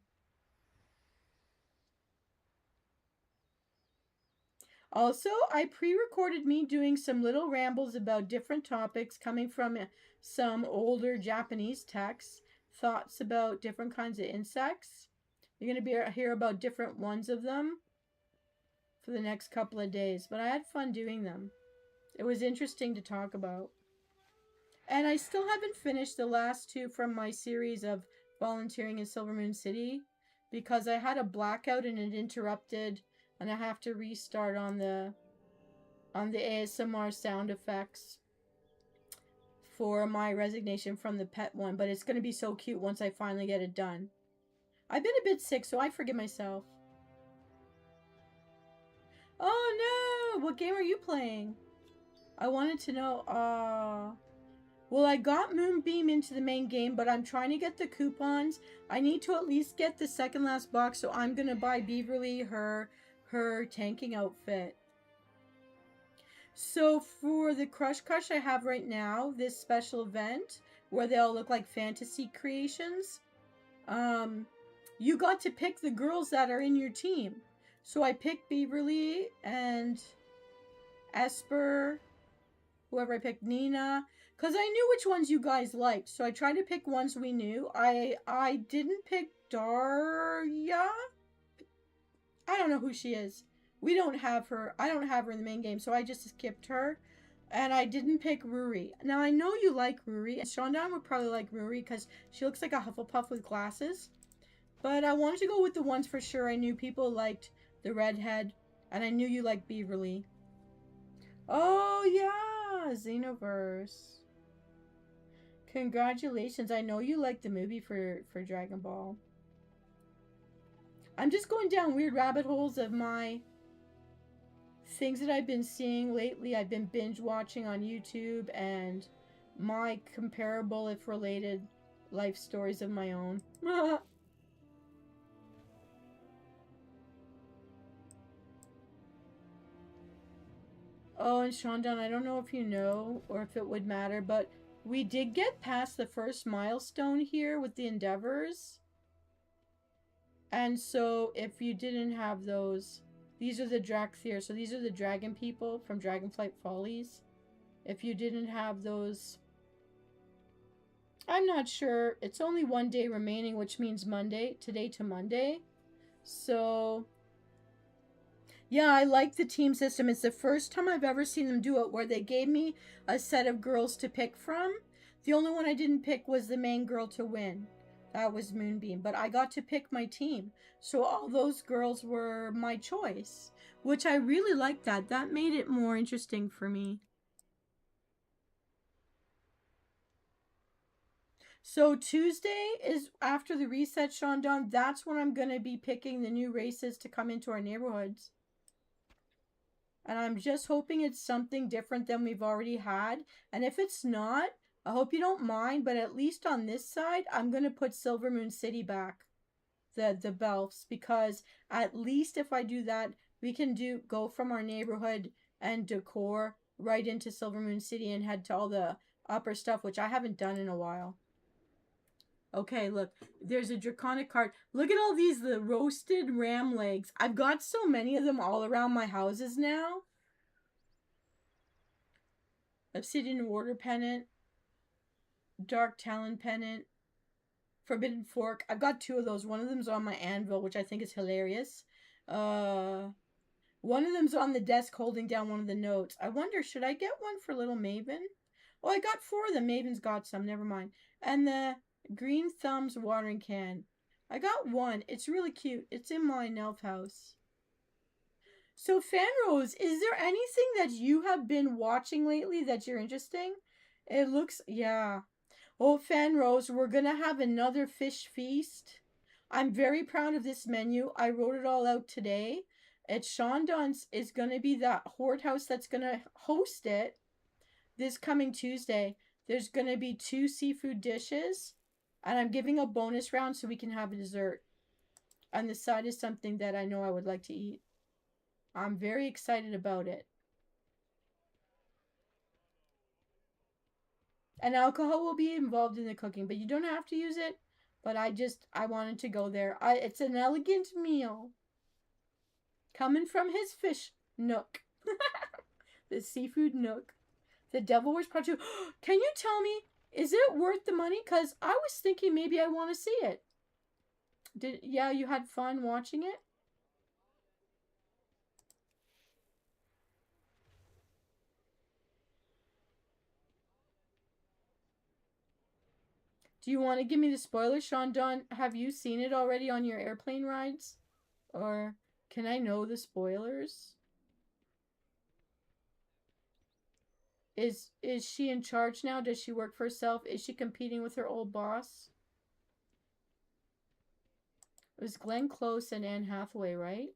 Also, I pre-recorded me doing some little rambles about different topics coming from some older Japanese texts. Thoughts about different kinds of insects. You're going to hear about different ones of them for the next couple of days. But I had fun doing them. It was interesting to talk about. And I still haven't finished the last 2 from my series of volunteering in Silver Moon City because I had a blackout and it interrupted, and I have to restart on the ASMR sound effects. for my resignation from the pet one, but it's going to be so cute once I finally get it done. I've been a bit sick, so I forgive myself. Oh no! What game are you playing? I wanted to know. Well, I got Moonbeam into the main game, but I'm trying to get the coupons. I need to at least get the second last box, so I'm gonna buy Beaverly her tanking outfit. So for the Crush I have right now, this special event where they all look like fantasy creations, you got to pick the girls that are in your team. So I picked Beaverly and Esper, whoever I picked, Nina, because I knew which ones you guys liked. So I tried to pick ones we knew. I didn't pick Daria. I don't know who she is. We don't have her. I don't have her in the main game, so I just skipped her. And I didn't pick Ruri. Now, I know you like Ruri, and Shondan would probably like Ruri because she looks like a Hufflepuff with glasses. But I wanted to go with the ones for sure I knew people liked. The redhead, and I knew you liked Beaverly. Oh, yeah, Xenoverse. Congratulations. I know you liked the movie for Dragon Ball. I'm just going down weird rabbit holes of my things that I've been seeing lately. I've been binge watching on YouTube and my comparable, if related, life stories of my own. Oh, and Shondan, I don't know if you know or if it would matter, but we did get past the first milestone here with the Endeavors. And so if you didn't have those, these are the Drakthir. So these are the dragon people from Dragonflight Follies. If you didn't have those, I'm not sure. It's only one day remaining, which means Monday, today to Monday. So yeah, I like the team system. It's the first time I've ever seen them do it where they gave me a set of girls to pick from. The only one I didn't pick was the main girl to win. That was Moonbeam. But I got to pick my team. So all those girls were my choice, which I really liked that. That made it more interesting for me. So Tuesday is after the reset, Shondan. That's when I'm going to be picking the new races to come into our neighborhoods. And I'm just hoping it's something different than we've already had. And if it's not, I hope you don't mind, but at least on this side, I'm going to put Silver Moon City back, the belts, because at least if I do that, we can go from our neighborhood and decor right into Silver Moon City and head to all the upper stuff, which I haven't done in a while. Okay, look, there's a draconic card. Look at all these, the roasted ram legs. I've got so many of them all around my houses now. Obsidian Warder Pennant. Dark Talon Pennant. Forbidden Fork. I've got two of those. One of them's on my anvil, which I think is hilarious. One of them's on the desk holding down one of the notes. I wonder, should I get one for little Maven? Oh, I got four of them. Maven's got some. Never mind. And the Green Thumbs watering can. I got one. It's really cute. It's in my Nelf house. So, Fanrose, is there anything that you have been watching lately that you're interesting? It looks, yeah. Oh, Fanrose, we're going to have another fish feast. I'm very proud of this menu. I wrote it all out today. It's Shondan's is going to be that Horde House that's going to host it this coming Tuesday. There's going to be 2 seafood dishes. And I'm giving a bonus round so we can have a dessert. And the side is something that I know I would like to eat. I'm very excited about it. And alcohol will be involved in the cooking, but you don't have to use it. But I wanted to go there. It's an elegant meal. Coming from his fish nook. The seafood nook. The Devil Wears Prada 2. Can you tell me, is it worth the money? Because I was thinking maybe I want to see it. Yeah, you had fun watching it? Do you want to give me the spoilers, Shondan? Have you seen it already on your airplane rides? Or can I know the spoilers? Is she in charge now? Does she work for herself? Is she competing with her old boss? It was Glenn Close and Anne Hathaway, right?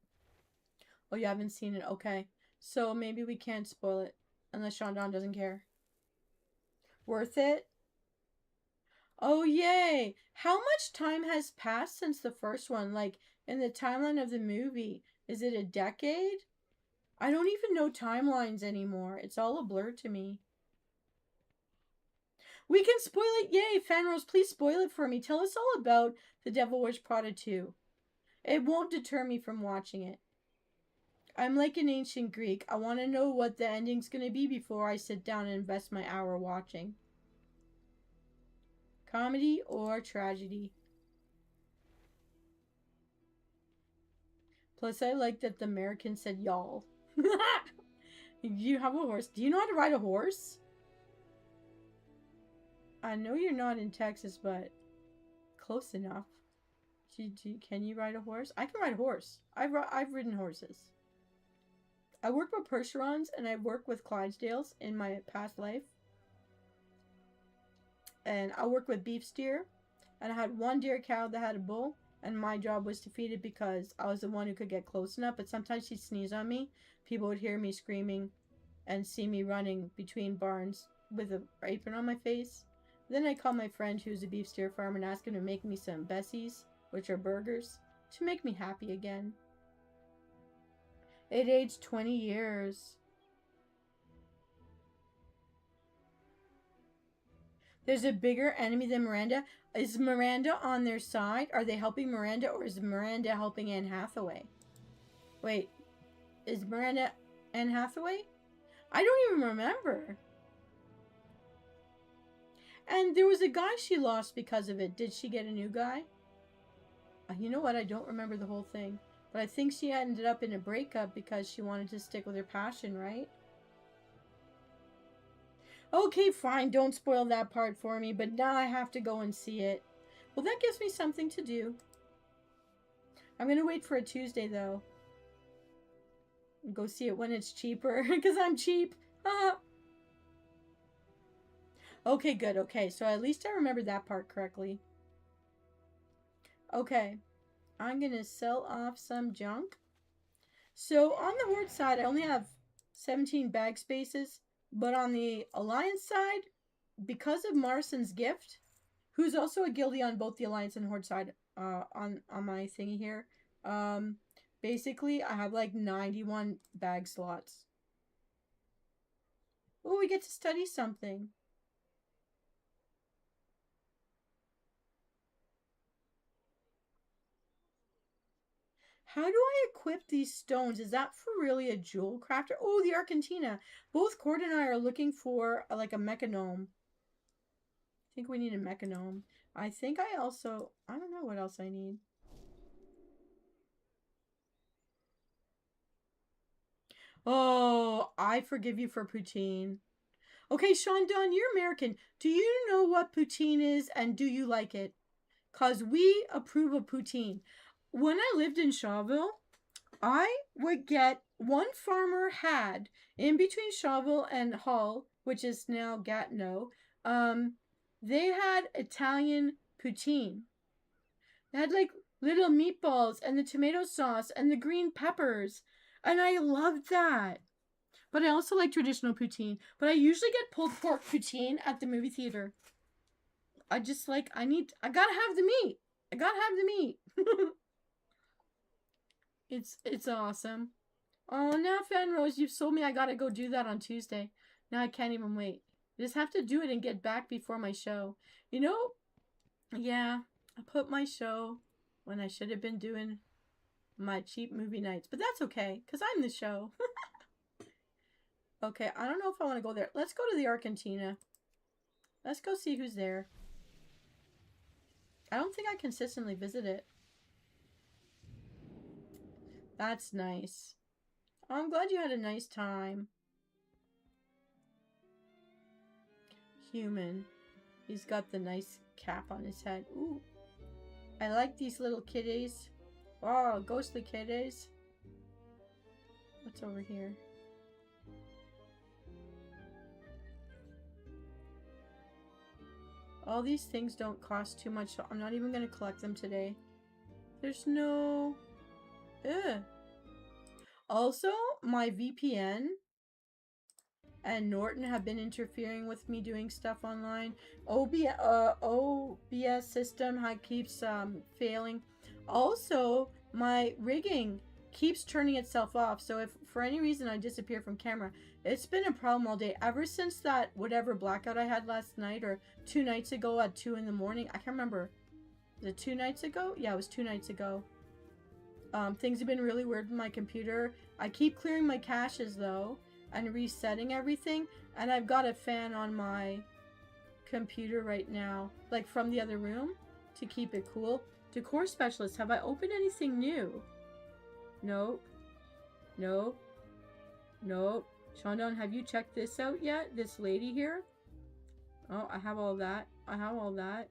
Oh, you haven't seen it? Okay. So maybe we can't spoil it. Unless Sean Don doesn't care. Worth it? Oh, yay! How much time has passed since the first one? Like, in the timeline of the movie? Is it a decade? I don't even know timelines anymore. It's all a blur to me. We can spoil it. Yay, Fanrose, please spoil it for me. Tell us all about The Devil Wears Prada 2. It won't deter me from watching it. I'm like an ancient Greek. I want to know what the ending's going to be before I sit down and invest my hour watching. Comedy or tragedy? Plus, I like that the American said y'all. You have a horse. Do you know how to ride a horse? I know you're not in Texas, but close enough. Can you ride a horse? I can ride a horse. I've ridden horses. I worked with Percherons and I worked with Clydesdales in my past life. And I worked with beef steer. And I had one deer cow that had a bull. And my job was to feed it because I was the one who could get close enough. But sometimes she'd sneeze on me. People would hear me screaming and see me running between barns with an apron on my face. Then I called my friend who's a beef steer farmer and asked him to make me some Bessies, which are burgers, to make me happy again. It aged 20 years. There's a bigger enemy than Miranda. Is Miranda on their side? Are they helping Miranda or is Miranda helping Anne Hathaway? Wait, is Miranda Anne Hathaway? I don't even remember. And there was a guy she lost because of it. Did she get a new guy? You know what? I don't remember the whole thing. But I think she ended up in a breakup because she wanted to stick with her passion, right? Okay, fine. Don't spoil that part for me. But now I have to go and see it. Well, that gives me something to do. I'm going to wait for a Tuesday, though. And go see it when it's cheaper. Because I'm cheap. Okay, good. Okay, so at least I remember that part correctly. Okay. I'm going to sell off some junk. So on the Horde side, I only have 17 bag spaces. But on the Alliance side, because of Morrison's gift, who's also a guildie on both the Alliance and Horde side, on my thingy here, basically I have like 91 bag slots. Oh, we get to study something. How do I equip these stones? Is that for really a jewel crafter? Oh, the Argentina. Both Cord and I are looking for like a mechanome. I think we need a mechanome. I think I also... I don't know what else I need. Oh, I forgive you for poutine. Okay, Sean Dunn, you're American. Do you know what poutine is and do you like it? Because we approve of poutine. When I lived in Shawville, I would get... One farmer had, in between Shawville and Hull, which is now Gatineau, they had Italian poutine. They had like little meatballs and the tomato sauce and the green peppers. And I loved that. But I also like traditional poutine. But I usually get pulled pork poutine at the movie theater. I just like, I gotta have the meat. I gotta have the meat. It's awesome. Oh, now Fanrose, you've sold me. I gotta go do that on Tuesday. Now I can't even wait. I just have to do it and get back before my show. You know, yeah, I put my show when I should have been doing my cheap movie nights. But that's okay, because I'm the show. Okay, I don't know if I want to go there. Let's go to the Argentina. Let's go see who's there. I don't think I consistently visit it. That's nice. Oh, I'm glad you had a nice time. Human. He's got the nice cap on his head. Ooh. I like these little kitties. Oh, ghostly kitties. What's over here? All these things don't cost too much, so I'm not even going to collect them today. There's no... Ugh. Also, my VPN and Norton have been interfering with me doing stuff online. OBS system keeps failing. Also, my rigging keeps turning itself off. So if for any reason I disappear from camera, it's been a problem all day. Ever since that whatever blackout I had last night or 2 nights ago at 2 in the morning. I can't remember. Was it 2 nights ago? Yeah, it was 2 nights ago. Things have been really weird with my computer. I keep clearing my caches though and resetting everything, and I've got a fan on my computer right now, like from the other room, to keep it cool. Decor specialist, have I opened anything new? Nope. Nope. Nope. Shondan, have you checked this out yet? This lady here? Oh, I have all that. I have all that.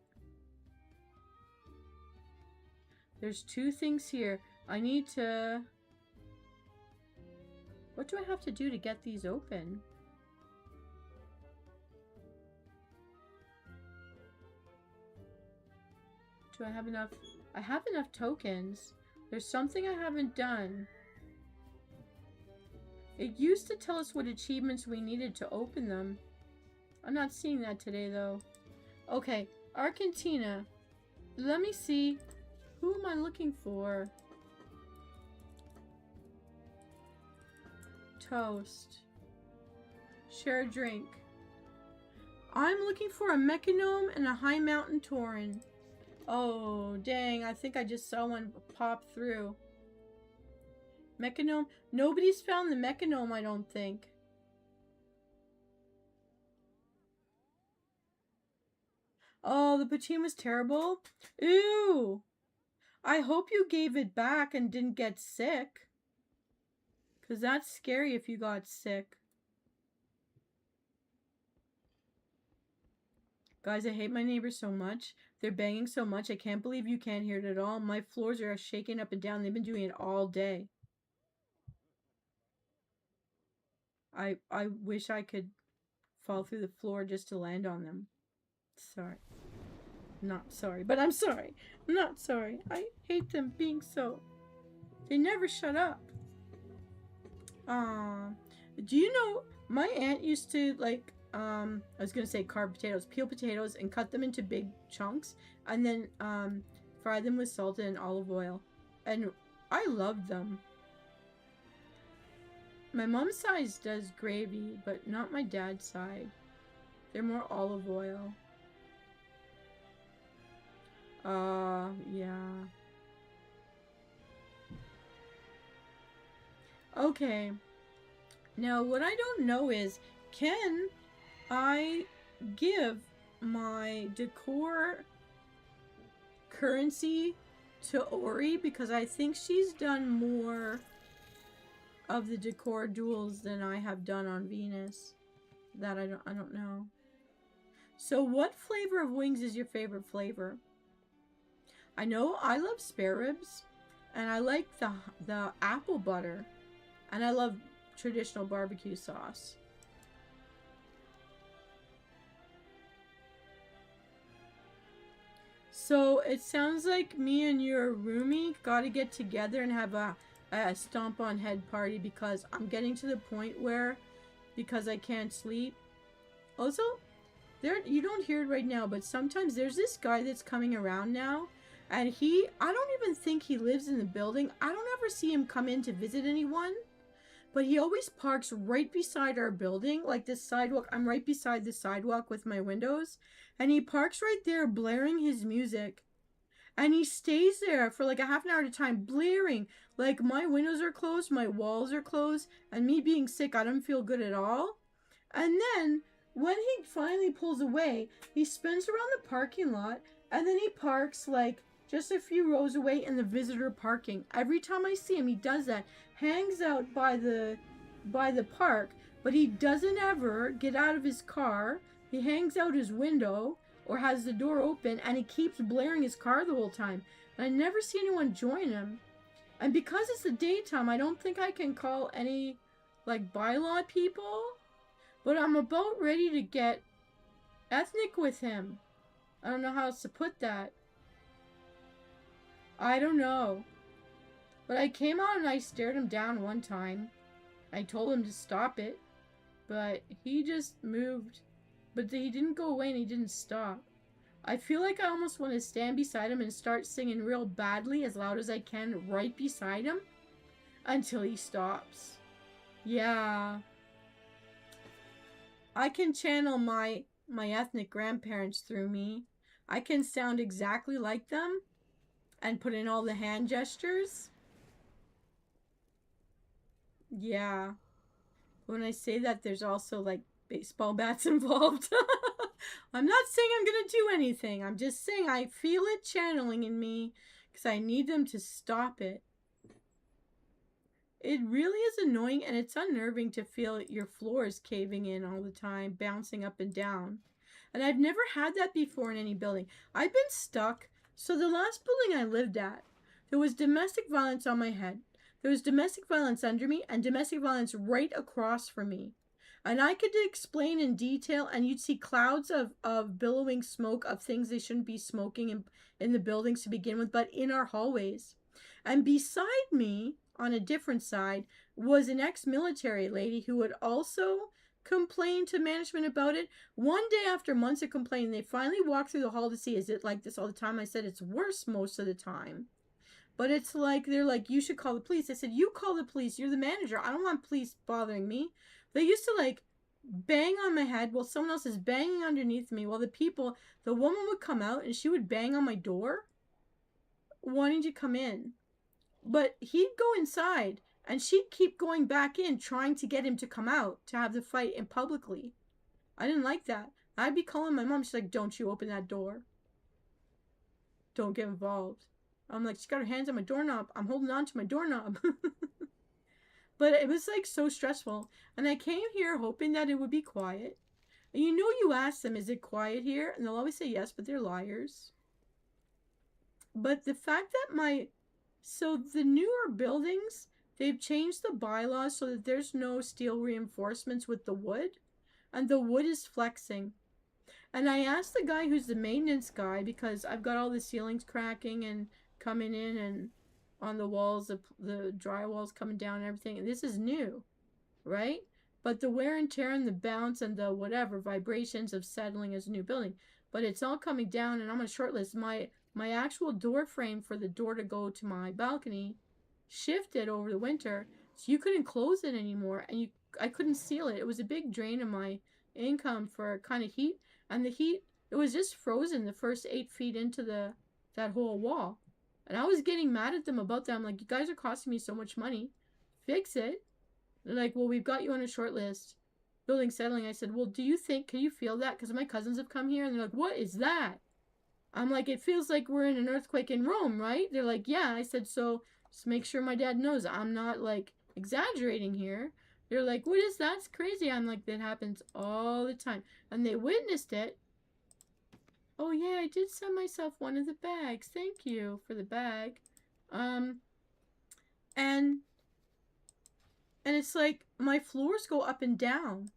There's 2 things here. I need to... What do I have to do to get these open? Do I have enough? I have enough tokens. There's something I haven't done. It used to tell us what achievements we needed to open them. I'm not seeing that today though. Okay, Argentina. Let me see. Who am I looking for? Toast. Share a drink. I'm looking for a Mechanome and a High Mountain Tauren. Oh, dang. I think I just saw one pop through. Mechanome. Nobody's found the Mechanome, I don't think. Oh, the poutine was terrible. Ew. I hope you gave it back and didn't get sick. Because that's scary if you got sick. Guys, I hate my neighbors so much. They're banging so much. I can't believe you can't hear it at all. My floors are shaking up and down. They've been doing it all day. I wish I could fall through the floor just to land on them. Sorry. Not sorry, but I'm sorry. I'm not sorry. I hate them being so... They never shut up. Do you know, my aunt used to, like, I was gonna say carve potatoes, peel potatoes and cut them into big chunks and then, fry them with salt and olive oil. And I loved them. My mom's side does gravy, but not my dad's side. They're more olive oil. Yeah. Okay. Now, what I don't know is, can I give my decor currency to Ori? Because I think she's done more of the decor duels than I have done on Venus. That I don't know. So what flavor of wings is your favorite flavor? I know I love spare ribs, and I like the apple butter, and I love traditional barbecue sauce. So it sounds like me and your roomie gotta get together and have a stomp on head party, because I'm getting to the point where, because I can't sleep. Also, you don't hear it right now, but sometimes there's this guy that's coming around now, and I don't even think he lives in the building. I don't ever see him come in to visit anyone, but he always parks right beside our building, like this sidewalk. I'm right beside the sidewalk with my windows, and he parks right there blaring his music. And he stays there for like a half an hour at a time, blaring. Like, my windows are closed, my walls are closed, and me being sick, I don't feel good at all. And then, when he finally pulls away, he spins around the parking lot, and then he parks like just a few rows away in the visitor parking. Every time I see him, he does that. Hangs out by the park, but he doesn't ever get out of his car. He hangs out his window or has the door open, and he keeps blaring his car the whole time. And I never see anyone join him. And because it's the daytime, I don't think I can call any, like, bylaw people. But I'm about ready to get ethnic with him. I don't know how else to put that. I don't know. But I came out and I stared him down one time. I told him to stop it. But he just moved. But he didn't go away and he didn't stop. I feel like I almost want to stand beside him and start singing real badly as loud as I can right beside him until he stops. Yeah. I can channel my ethnic grandparents through me. I can sound exactly like them and put in all the hand gestures. Yeah. When I say that, there's also like baseball bats involved. I'm not saying I'm gonna do anything. I'm just saying I feel it channeling in me because I need them to stop it. It really is annoying and it's unnerving to feel your floors caving in all the time, bouncing up and down. And I've never had that before in any building. I've been stuck. So the last building I lived at, there was domestic violence on my head. There was domestic violence under me and domestic violence right across from me. And I could explain in detail, and you'd see clouds of billowing smoke of things they shouldn't be smoking in the buildings to begin with, but in our hallways. And beside me, on a different side, was an ex-military lady who would also complain to management about it. One day after months of complaining, they finally walked through the hall to see, is it like this all the time? I said, it's worse most of the time. But it's like, they're like, you should call the police. I said, you call the police. You're the manager. I don't want police bothering me. They used to like bang on my head while someone else is banging underneath me. While the woman would come out and she would bang on my door wanting to come in. But he'd go inside and she'd keep going back in trying to get him to come out to have the fight in publicly. I didn't like that. I'd be calling my mom. She's like, don't you open that door. Don't get involved. I'm like, she's got her hands on my doorknob. I'm holding on to my doorknob. But it was like so stressful. And I came here hoping that it would be quiet. And you know, you ask them, is it quiet here? And they'll always say yes, but they're liars. But the fact that so the newer buildings, they've changed the bylaws so that there's no steel reinforcements with the wood. And the wood is flexing. And I asked the guy who's the maintenance guy, because I've got all the ceilings cracking and coming in and on the walls, the drywall's coming down and everything. And this is new, right? But the wear and tear and the bounce and the whatever vibrations of settling as a new building. But it's all coming down, and I'm on a short list. My actual door frame for the door to go to my balcony shifted over the winter, so you couldn't close it anymore, and I couldn't seal it. It was a big drain of my income for kind of heat, and the heat, it was just frozen the first 8 feet into that whole wall. And I was getting mad at them about that. I'm like, you guys are costing me so much money. Fix it. They're like, well, we've got you on a short list. Building settling. I said, well, can you feel that? Because my cousins have come here and they're like, what is that? I'm like, it feels like we're in an earthquake in Rome, right? They're like, yeah. I said, so just make sure my dad knows I'm not like exaggerating here. They're like, what is that? It's crazy. I'm like, that happens all the time. And they witnessed it. Oh yeah, I did send myself one of the bags. Thank you for the bag. And it's like my floors go up and down.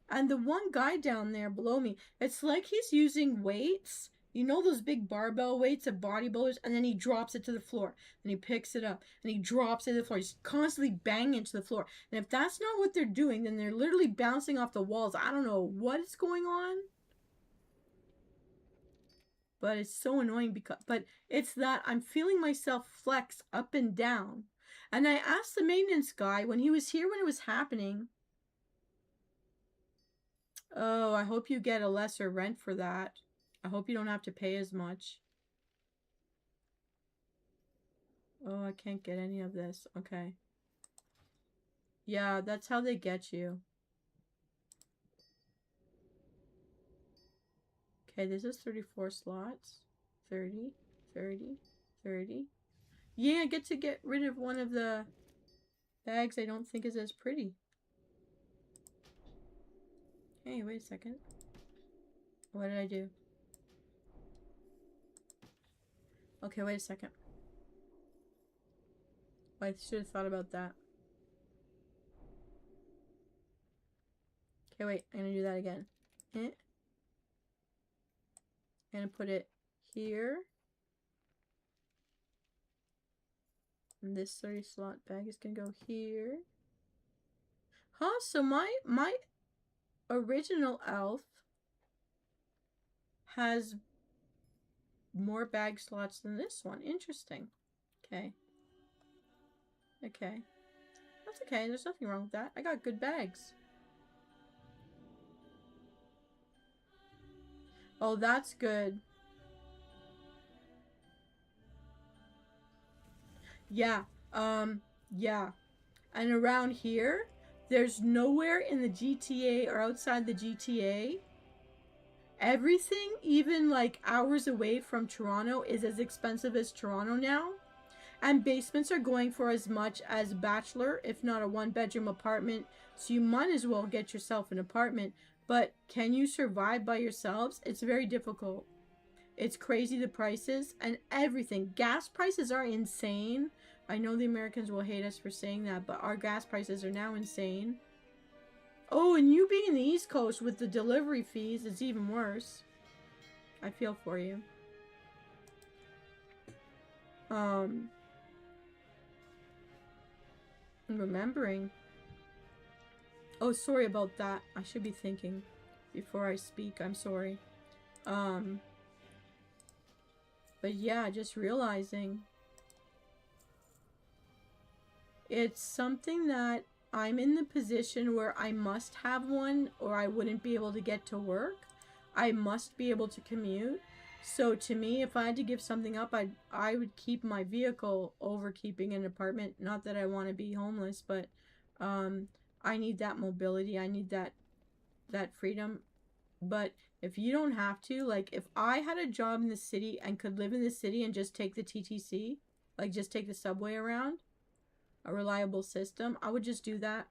And the one guy down there below me, it's like he's using weights. You know those big barbell weights of bodybuilders? And then he drops it to the floor. And he picks it up. And he drops it to the floor. He's constantly banging into the floor. And if that's not what they're doing, then they're literally bouncing off the walls. I don't know what is going on. But it's so annoying but it's that I'm feeling myself flex up and down. And I asked the maintenance guy when he was here when it was happening. Oh, I hope you get a lesser rent for that. I hope you don't have to pay as much. Oh, I can't get any of this. Okay. Yeah, that's how they get you. Okay, this is 34 slots. 30, 30, 30. Yeah, I get to get rid of one of the bags I don't think is as pretty. Hey, wait a second. What did I do? Okay, wait a second. I should have thought about that. Okay, wait. I'm gonna do that again. I'm gonna put it here. And this 30 slot bag is gonna go here. Huh, so my original elf has more bag slots than this one. Interesting. Okay. Okay. That's okay. There's nothing wrong with that. I got good bags. Oh, that's good. Yeah. Yeah. And around here, there's nowhere in the GTA or outside the GTA. Everything, even like hours away from Toronto, is as expensive as Toronto now. And basements are going for as much as bachelor, if not a one-bedroom apartment. So you might as well get yourself an apartment. But can you survive by yourselves? It's very difficult. It's crazy, the prices and everything. Gas prices are insane. I know the Americans will hate us for saying that, but our gas prices are now insane. Oh, and you being in the East Coast with the delivery fees is even worse. I feel for you. I'm remembering. Oh, sorry about that. I should be thinking before I speak. I'm sorry. But yeah, just realizing it's something that I'm in the position where I must have one or I wouldn't be able to get to work. I must be able to commute. So to me, if I had to give something up, I would keep my vehicle over keeping an apartment. Not that I want to be homeless, but I need that mobility. I need that freedom. But if you don't have to, like if I had a job in the city and could live in the city and just take the TTC, like just take the subway around, a reliable system, I would just do that.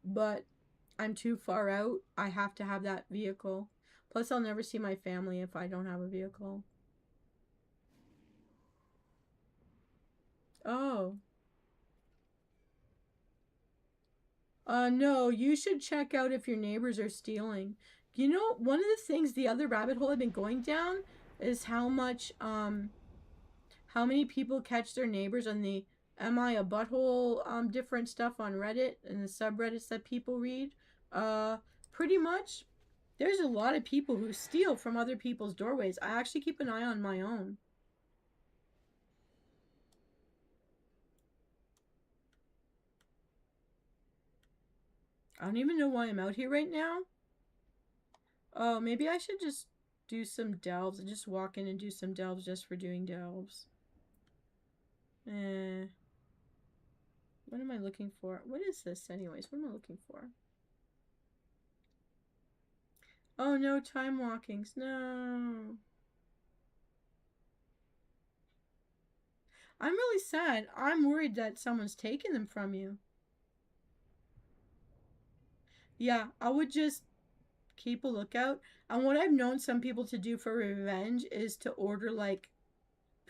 But I'm too far out. I have to have that vehicle. Plus, I'll never see my family if I don't have a vehicle. Oh. No, you should check out if your neighbors are stealing. You know, one of the things, the other rabbit hole I've been going down is how many people catch their neighbors on the Am I a Butthole different stuff on Reddit and the subreddits that people read. Pretty much, there's a lot of people who steal from other people's doorways. I actually keep an eye on my own. I don't even know why I'm out here right now. Oh, maybe I should just do some delves and just walk in and do some delves just for doing delves. What am I looking for? What is this anyways? What am I looking for? Oh no, time walkings. No. I'm really sad. I'm worried that someone's taking them from you. Yeah, I would just keep a lookout. And what I've known some people to do for revenge is to order like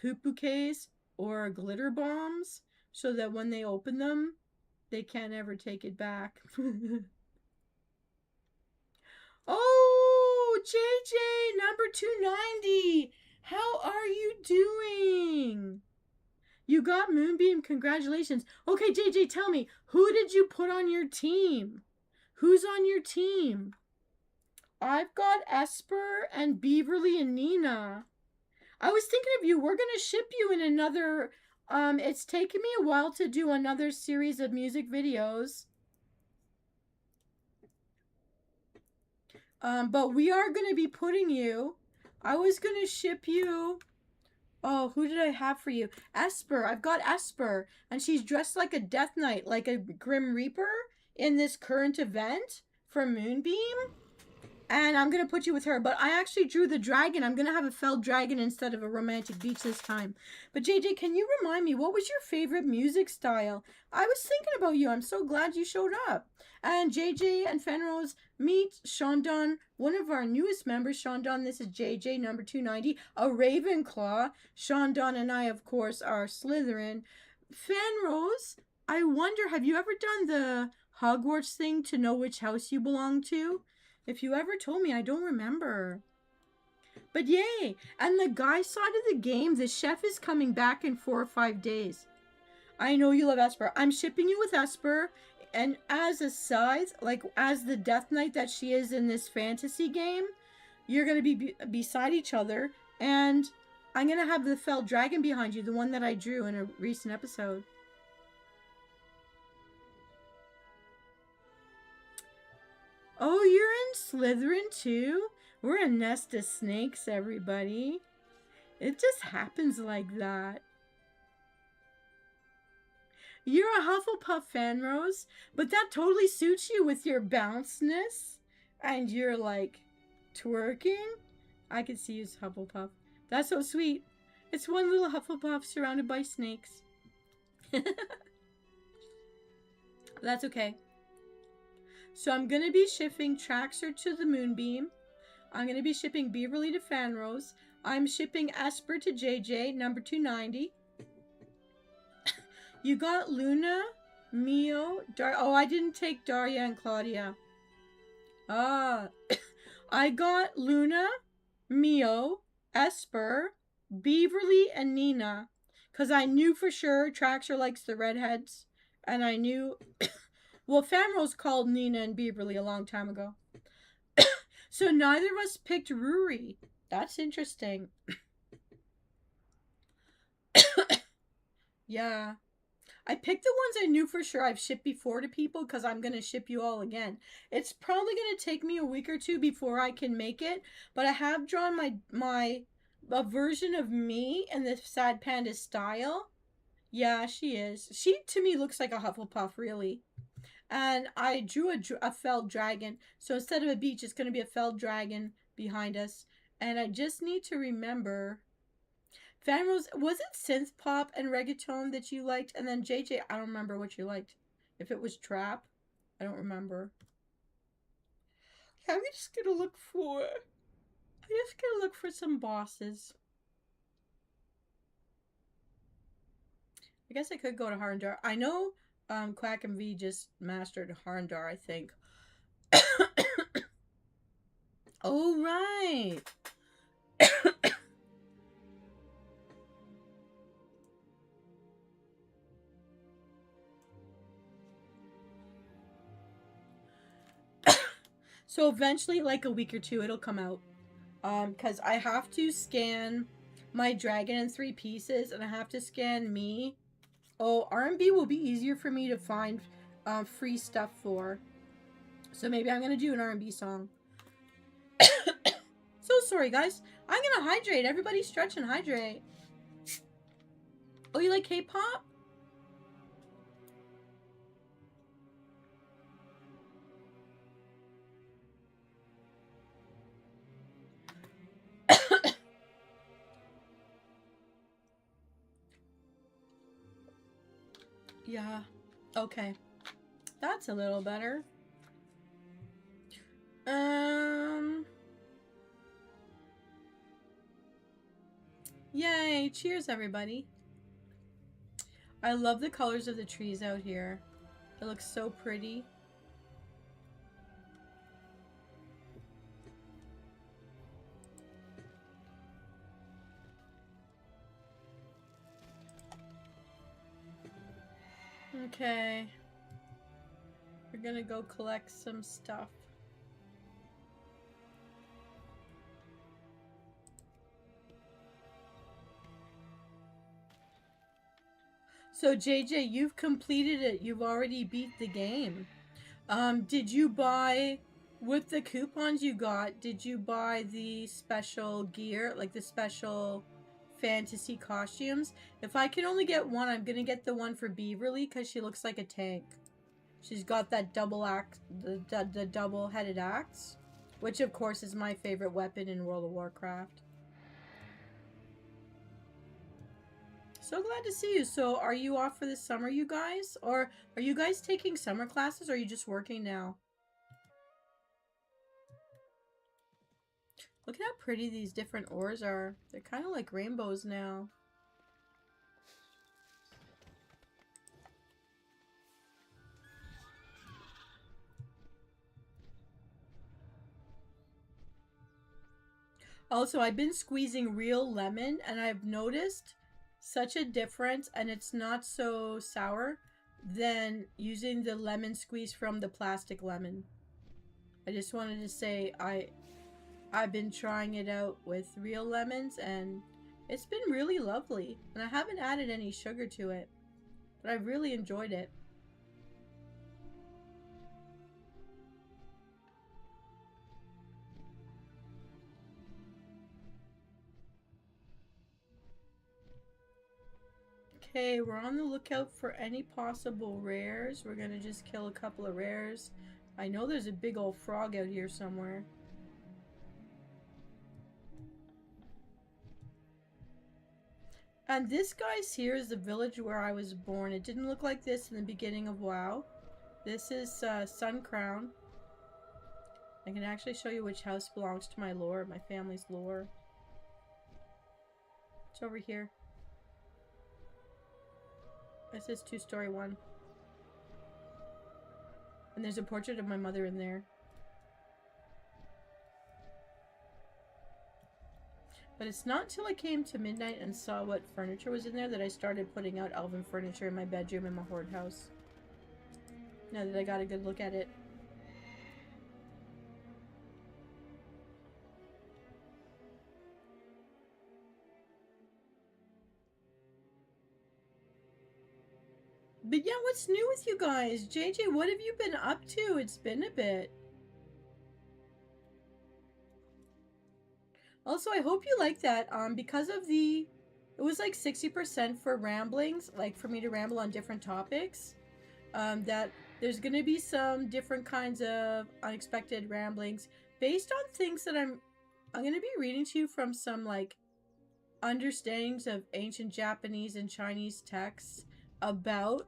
poop bouquets or glitter bombs so that when they open them, they can't ever take it back. Oh, JJ, number 290. How are you doing? You got Moonbeam. Congratulations. Okay, JJ, tell me, who did you put on your team? Who's on your team? I've got Esper and Beaverly and Nina. I was thinking of you. We're going to ship you in another... it's taken me a while to do another series of music videos. But we are going to be putting you... I was going to ship you... Oh, who did I have for you? Esper. I've got Esper. And she's dressed like a Death Knight, like a Grim Reaper in this current event for Moonbeam. And I'm going to put you with her. But I actually drew the dragon. I'm going to have a felled dragon instead of a romantic beach this time. But JJ, can you remind me, what was your favorite music style? I was thinking about you. I'm so glad you showed up. And JJ and Fenrose, meet Shondon, one of our newest members. Shondon, this is JJ, number 290, a Ravenclaw. Shondon and I, of course, are Slytherin. Fenrose, I wonder, have you ever done the Hogwarts thing to know which house you belong to? If you ever told me, I don't remember. But yay! And the guy side of the game, the chef is coming back in 4 or 5 days. I know you love Esper. I'm shipping you with Esper. And as a side, like as the Death Knight that she is in this fantasy game, you're going to be beside each other. And I'm going to have the felled dragon behind you, the one that I drew in a recent episode. Oh, you're in Slytherin too? We're a nest of snakes, everybody. It just happens like that. You're a Hufflepuff fan, Rose, but that totally suits you with your bounceness and you're like twerking. I could see you as Hufflepuff. That's so sweet. It's one little Hufflepuff surrounded by snakes. That's okay. So I'm going to be shipping Traxxer to the Moonbeam. I'm going to be shipping Beaverly to Fanrose. I'm shipping Esper to JJ, number 290. You got Luna, Mio, oh, I didn't take Daria and Claudia. I got Luna, Mio, Esper, Beaverly, and Nina. Because I knew for sure Traxxer likes the redheads. And I knew... well, Fanrose called Nina and Beaverly a long time ago. So neither of us picked Ruri. That's interesting. Yeah. I picked the ones I knew for sure I've shipped before to people because I'm going to ship you all again. It's probably going to take me a week or two before I can make it, but I have drawn a version of me in the Sad Panda style. Yeah, she is. She, to me, looks like a Hufflepuff, really. And I drew a felled dragon. So instead of a beach, it's going to be a felled dragon behind us. And I just need to remember... Fanrose, was it synth pop and reggaeton that you liked? And then JJ, I don't remember what you liked. If it was trap, I don't remember. I'm just gonna look for some bosses. I guess I could go to Harndar. I know Quack and V just mastered Harndar, I think. Oh, right. So eventually, like a week or two, it'll come out. Because I have to scan my dragon in 3 pieces, and I have to scan me. Oh, R&B will be easier for me to find free stuff for. So maybe I'm going to do an R&B song. So sorry, guys. I'm going to hydrate. Everybody stretch and hydrate. Oh, you like K-pop? Yeah. Okay. That's a little better. Yay. Cheers, everybody. I love the colors of the trees out here. It looks so pretty. Okay. We're gonna go collect some stuff. So JJ, you've completed it. You've already beat the game. Did you buy, with the coupons you got, did you buy the special gear, like the special fantasy costumes? If I can only get one, I'm gonna get the one for Beaverly because she looks like a tank. She's got that double axe, the double-headed axe, which of course is my favorite weapon in World of Warcraft. So glad to see you. So are you off for the summer, you guys? Or are you guys taking summer classes or are you just working now? Look at how pretty these different ores are. They're kind of like rainbows now. Also, I've been squeezing real lemon and I've noticed such a difference, and it's not so sour than using the lemon squeeze from the plastic lemon. I just wanted to say I've been trying it out with real lemons and it's been really lovely. And I haven't added any sugar to it, but I've really enjoyed it. Okay, we're on the lookout for any possible rares. We're gonna just kill a couple of rares. I know there's a big old frog out here somewhere. And this guy's here is the village where I was born. It didn't look like this in the beginning of WoW. This is Sun Crown. I can actually show you which house belongs to my lore, my family's lore. It's over here. This is 2-story one. And there's a portrait of my mother in there. But it's not until I came to midnight and saw what furniture was in there that I started putting out elven furniture in my bedroom in my horde house. Now that I got a good look at it. But yeah, what's new with you guys? JJ, what have you been up to? It's been a bit. Also, I hope you like that. Because of it was like 60% for ramblings, like for me to ramble on different topics. That there's gonna be some different kinds of unexpected ramblings based on things that I'm gonna be reading to you from some like understandings of ancient Japanese and Chinese texts about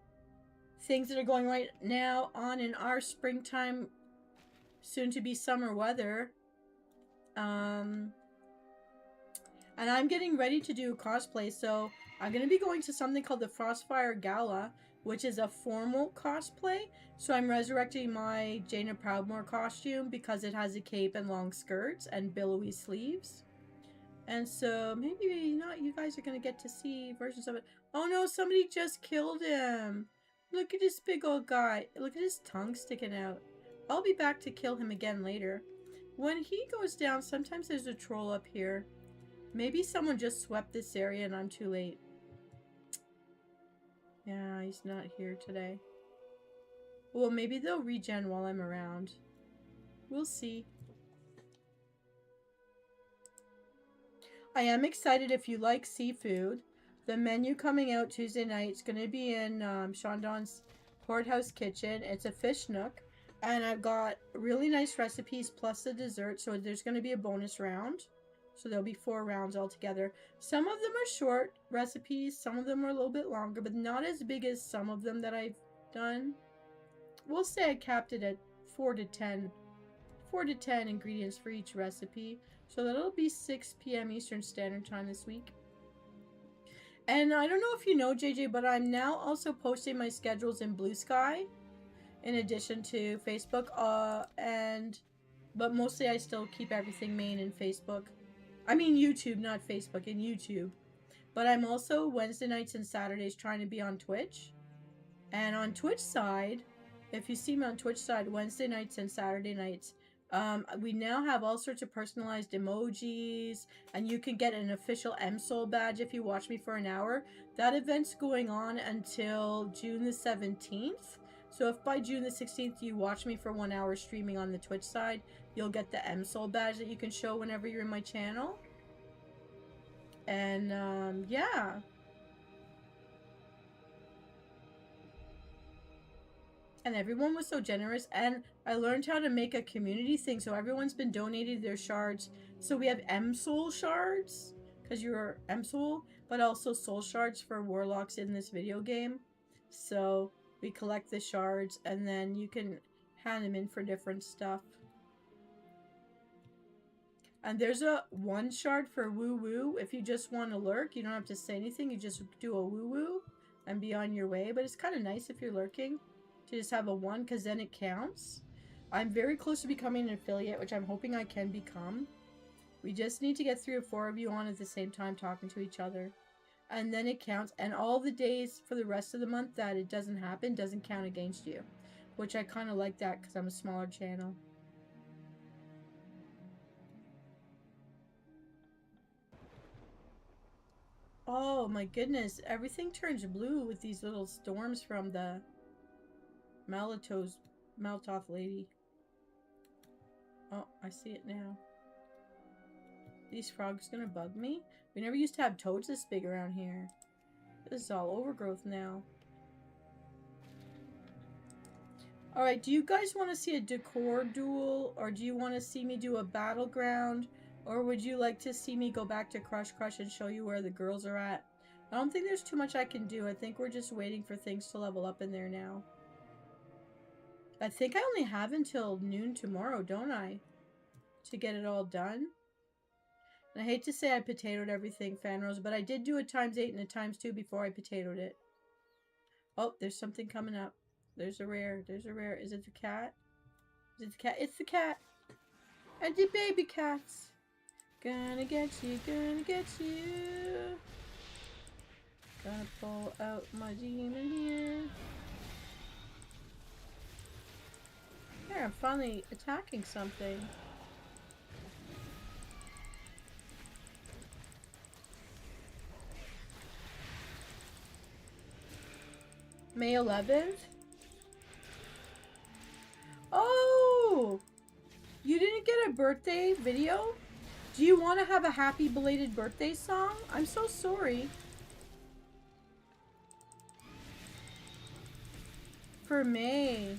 things that are going right now on in our springtime, soon to be summer weather. And I'm getting ready to do cosplay, so I'm going to be going to something called the Frostfire Gala, which is a formal cosplay. So I'm resurrecting my Jaina Proudmoore costume because it has a cape and long skirts and billowy sleeves. And so maybe not you guys are going to get to see versions of it. Oh no, somebody just killed him. Look at this big old guy. Look at his tongue sticking out. I'll be back to kill him again later. When he goes down, sometimes there's a troll up here. Maybe someone just swept this area and I'm too late. Yeah, he's not here today. Well, maybe they'll regen while I'm around. We'll see. I am excited if you like seafood. The menu coming out Tuesday night is going to be in Shondon's Courthouse Kitchen. It's a fish nook. And I've got really nice recipes plus the dessert. So there's going to be a bonus round. So there'll be 4 rounds altogether. Some of them are short recipes. Some of them are a little bit longer. But not as big as some of them that I've done. We'll say I capped it at 4 to 10. 4 to 10 ingredients for each recipe. So that'll be 6 p.m. Eastern Standard Time this week. And I don't know if you know, JJ, but I'm now also posting my schedules in Blue Sky. In addition to Facebook. But mostly I still keep everything main in Facebook. I mean YouTube, not Facebook, in YouTube. But I'm also Wednesday nights and Saturdays trying to be on Twitch. And on Twitch side, if you see me on Twitch side, Wednesday nights and Saturday nights, we now have all sorts of personalized emojis, and you can get an official Msoul badge if you watch me for an hour. That event's going on until June the 17th. So if by June the 16th you watch me for 1 hour streaming on the Twitch side, you'll get the Msoul badge that you can show whenever you're in my channel. And yeah. And everyone was so generous, and I learned how to make a community thing, so everyone's been donating their shards. So we have Msoul shards, because you're Msoul, but also soul shards for warlocks in this video game. So we collect the shards, and then you can hand them in for different stuff. And there's a 1 shard for woo woo. If you just want to lurk, you don't have to say anything, you just do a woo woo and be on your way. But it's kind of nice if you're lurking to just have a 1, because then it counts. I'm very close to becoming an affiliate, which I'm hoping I can become. We just need to get 3 or 4 of you on at the same time talking to each other. And then it counts. And all the days for the rest of the month that it doesn't happen doesn't count against you. Which I kind of like that because I'm a smaller channel. Oh my goodness. Everything turns blue with these little storms from the Meltoth lady. Oh, I see it now. These frogs gonna bug me? We never used to have toads this big around here. This is all overgrowth now. Alright, do you guys want to see a decor duel? Or do you want to see me do a battleground? Or would you like to see me go back to Crush Crush and show you where the girls are at? I don't think there's too much I can do. I think we're just waiting for things to level up in there now. I think I only have until noon tomorrow, don't I? To get it all done. And I hate to say I potatoed everything, Fanrose, but I did do a ×8 and a ×2 before I potatoed it. Oh, there's something coming up. There's a rare. There's a rare. Is it the cat? Is it the cat? It's the cat. And the baby cats. Gonna get you, gonna get you. Gonna pull out my demon here. There, I'm finally attacking something. May 11th? Oh! You didn't get a birthday video? Do you want to have a happy belated birthday song? I'm so sorry. For May.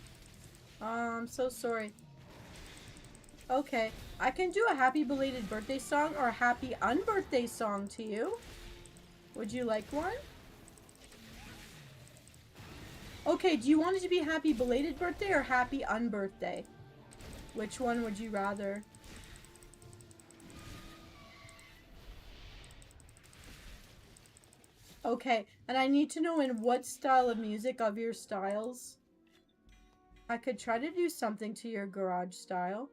Oh, I'm so sorry. Okay, I can do a happy belated birthday song or a happy unbirthday song to you. Would you like one? Okay, do you want it to be happy belated birthday or happy unbirthday? Which one would you rather? Okay, and I need to know in what style of music of your styles. I could try to do something to your garage style.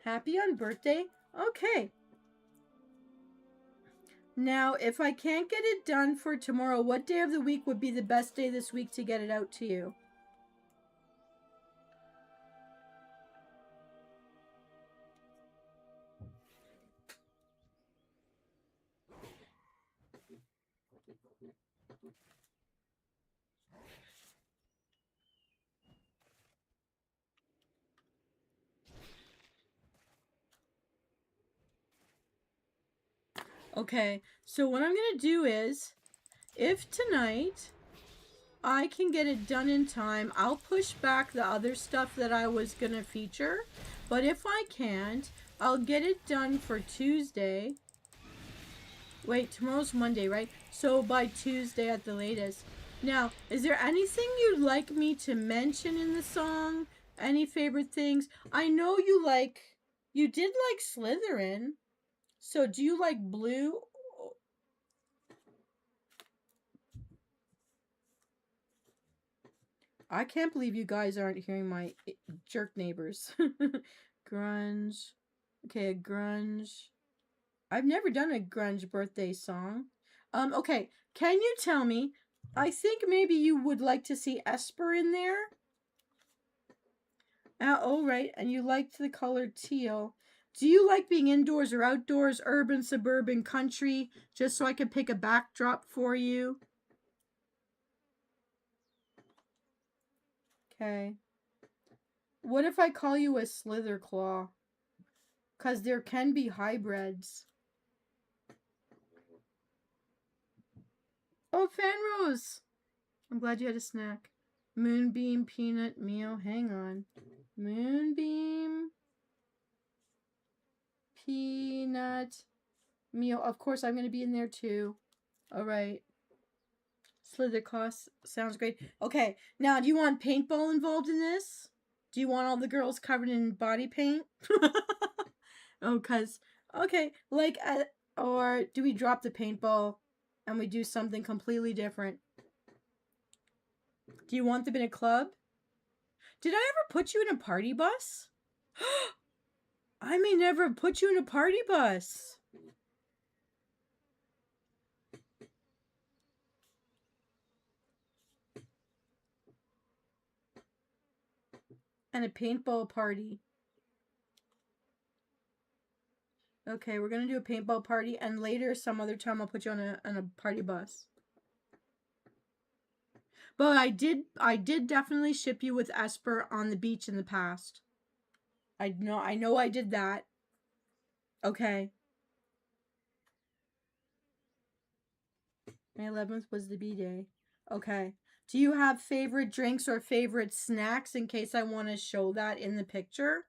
Happy unbirthday? Okay. Now, if I can't get it done for tomorrow, what day of the week would be the best day this week to get it out to you? Okay, so what I'm going to do is, if tonight I can get it done in time, I'll push back the other stuff that I was going to feature. But if I can't, I'll get it done for Tuesday. Wait, tomorrow's Monday, right? So by Tuesday at the latest. Now, is there anything you'd like me to mention in the song? Any favorite things? I know you did like Slytherin. So do you like blue? I can't believe you guys aren't hearing my jerk neighbors. Grunge. Okay, a grunge. I've never done a grunge birthday song. Okay, can you tell me? I think maybe you would like to see Esper in there. Oh, right, and you liked the color teal. Do you like being indoors or outdoors, urban, suburban, country? Just so I can pick a backdrop for you. Okay. What if I call you a Slitherclaw? Because there can be hybrids. Oh, Fanrose! I'm glad you had a snack. Moonbeam, peanut, meal. Hang on. Moonbeam, peanut, meal. Of course, I'm going to be in there too. All right. Slitherclaw sounds great. Okay, now do you want paintball involved in this? Do you want all the girls covered in body paint? Oh, cause okay, like, or do we drop the paintball and we do something completely different? Do you want them in a club? Did I ever put you in a party bus? I may never put you in a party bus. And a paintball party. Okay, we're gonna do a paintball party, and later, some other time, I'll put you on a party bus. But I did definitely ship you with Esper on the beach in the past. I know I did that. Okay. May 11th was the B-Day. Okay. Do you have favorite drinks or favorite snacks in case I want to show that in the picture?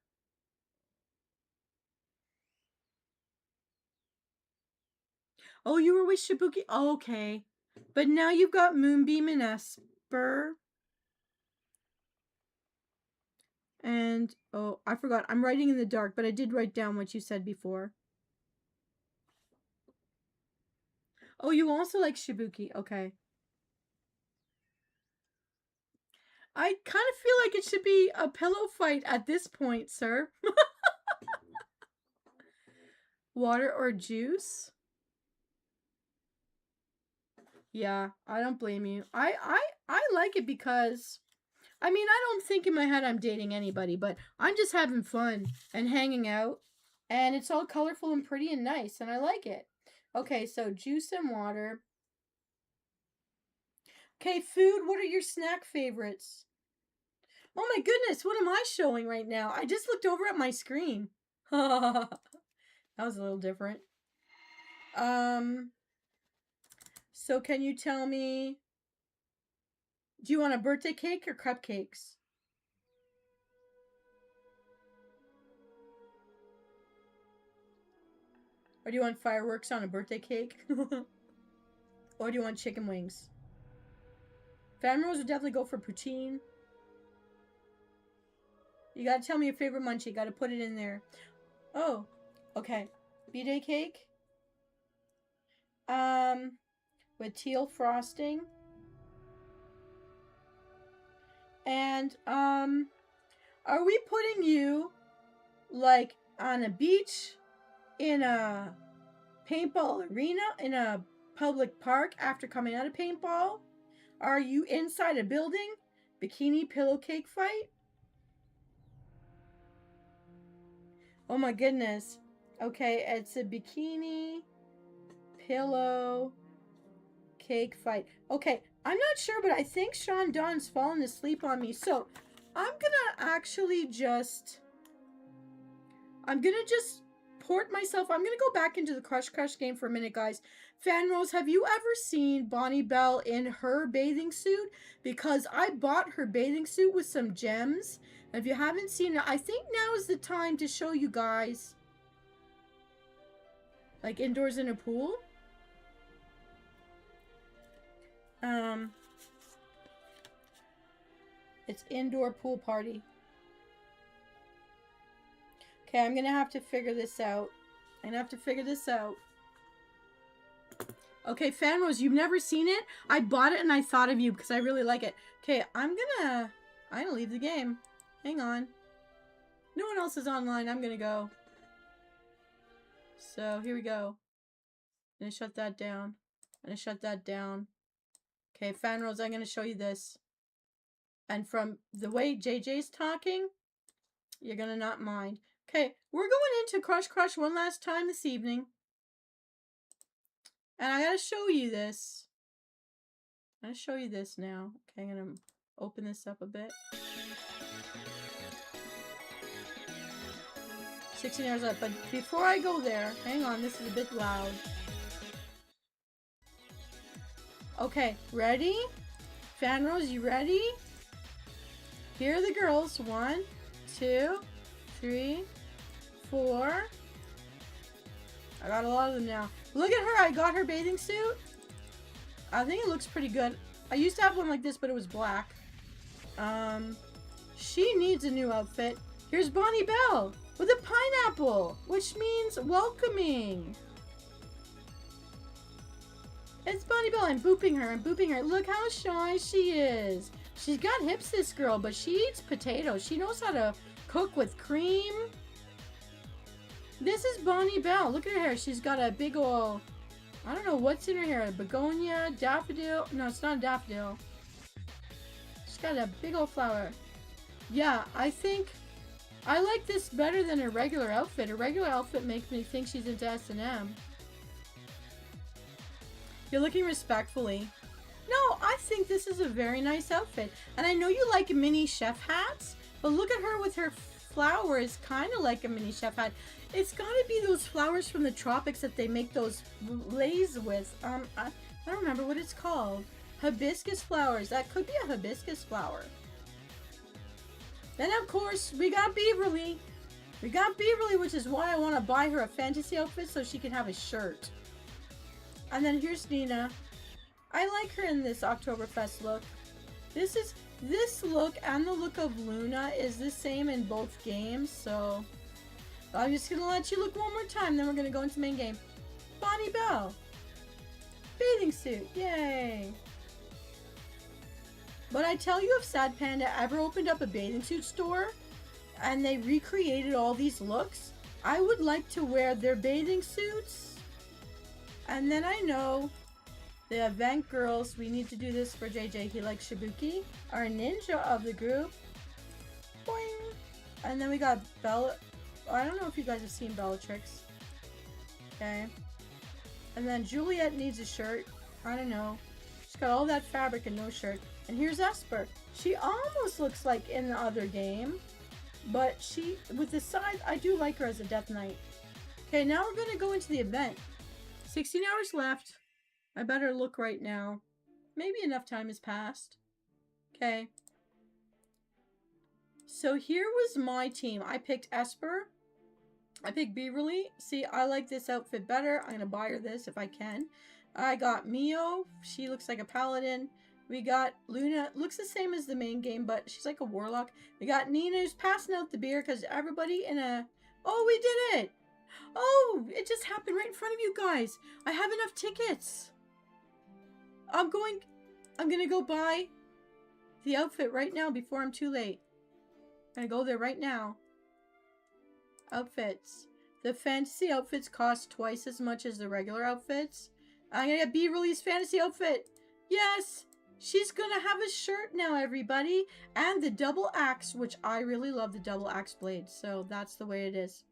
Oh, you were with Shibuki? Oh, okay. But now you've got Moonbeam and Esper. And, oh, I forgot. I'm writing in the dark, but I did write down what you said before. Oh, you also like Shibuki. Okay. I kind of feel like it should be a pillow fight at this point, sir. Water or juice? Yeah, I don't blame you. I like it because, I mean, I don't think in my head I'm dating anybody, but I'm just having fun and hanging out. And it's all colorful and pretty and nice, and I like it. Okay, so juice and water. Okay, food. What are your snack favorites? Oh my goodness, what am I showing right now? I just looked over at my screen. That was a little different. So can you tell me, do you want a birthday cake or cupcakes? Or do you want fireworks on a birthday cake? Or do you want chicken wings? Fan Rose would definitely go for poutine. You gotta tell me your favorite munchie. You gotta put it in there. Oh, okay. B-Day cake. With teal frosting. And, are we putting you, like, on a beach, in a paintball arena, in a public park after coming out of paintball? Are you inside a building? Bikini pillow cake fight? Oh my goodness. Okay, it's a bikini pillow cake fight. Okay, I'm not sure, but I think Sean Don's fallen asleep on me. So, I'm gonna actually just port myself. I'm gonna go back into the Crush Crush game for a minute, guys. Fan Rose, have you ever seen Bonnie Belle in her bathing suit? Because I bought her bathing suit with some gems. And if you haven't seen it, I think now is the time to show you guys. Like indoors in a pool. It's indoor pool party. Okay, I'm gonna have to figure this out. Okay, Fan Rose, you've never seen it? I bought it and I thought of you because I really like it. Okay, I'm gonna leave the game. Hang on. No one else is online. I'm gonna go. So, here we go. I'm gonna shut that down. Okay, Fan Rose, I'm gonna show you this. And from the way JJ's talking, you're gonna not mind. Okay, we're going into Crush Crush one last time this evening. And I gotta show you this. I'm gonna show you this now. Okay, I'm gonna open this up a bit. 16 hours left. But before I go there, hang on, this is a bit loud. Okay, ready? Fan Rose, you ready? Here are the girls. 1, 2, 3, 4. I got a lot of them now. Look at her. I got her bathing suit. I think it looks pretty good. I used to have one like this, but it was black. She needs a new outfit. Here's Bonnie Belle with a pineapple, which means welcoming. It's Bonnie Belle. I'm booping her. Look how shy she is. She's got hips, this girl, but she eats potatoes. She knows how to cook with cream. This is Bonnie Bell. Look at her hair. She's got a big ol', I don't know what's in her hair. A begonia, daffodil. No, it's not a daffodil. She's got a big old flower. Yeah, I think I like this better than a regular outfit. A regular outfit makes me think she's into S&M. You're looking respectfully. No, I think this is a very nice outfit. And I know you like mini chef hats, but look at her with her flowers, kind of like a mini chef hat. It's got to be those flowers from the tropics that they make those leis with. I don't remember what it's called. Hibiscus flowers. That could be a hibiscus flower. Then, of course, we got Beaverly. We got Beaverly, which is why I want to buy her a fantasy outfit so she can have a shirt. And then here's Nina. I like her in this Oktoberfest look. This look and the look of Luna is the same in both games, so I'm just gonna let you look one more time, then we're gonna go into the main game. Bonnie Bell. Bathing suit, yay. But I tell you, if Sad Panda ever opened up a bathing suit store and they recreated all these looks, I would like to wear their bathing suits. And then I know the event girls, we need to do this for JJ. He likes Shibuki, our ninja of the group. Boing. And then we got Bella. I don't know if you guys have seen Bellatrix. Okay. And then Juliet needs a shirt. I don't know. She's got all that fabric and no shirt. And here's Esper. She almost looks like in the other game, but she, with the size, I do like her as a Death Knight. Okay, now we're going to go into the event. 16 hours left. I better look right now. Maybe enough time has passed. Okay. So here was my team. I picked Esper. I picked Beaverly. See, I like this outfit better. I'm going to buy her this if I can. I got Mio. She looks like a paladin. We got Luna. Looks the same as the main game, but she's like a warlock. We got Nina who's passing out the beer because everybody in a... Oh, we did it! Oh, it just happened right in front of you guys. I have enough tickets. I'm gonna go buy the outfit right now before I'm too late. I'm gonna go there right now. Outfits. The fantasy outfits cost twice as much as the regular outfits. I'm gonna get Beaverly's fantasy outfit. Yes! She's gonna have a shirt now, everybody. And the double axe, which I really love the double axe blade. So that's the way it is.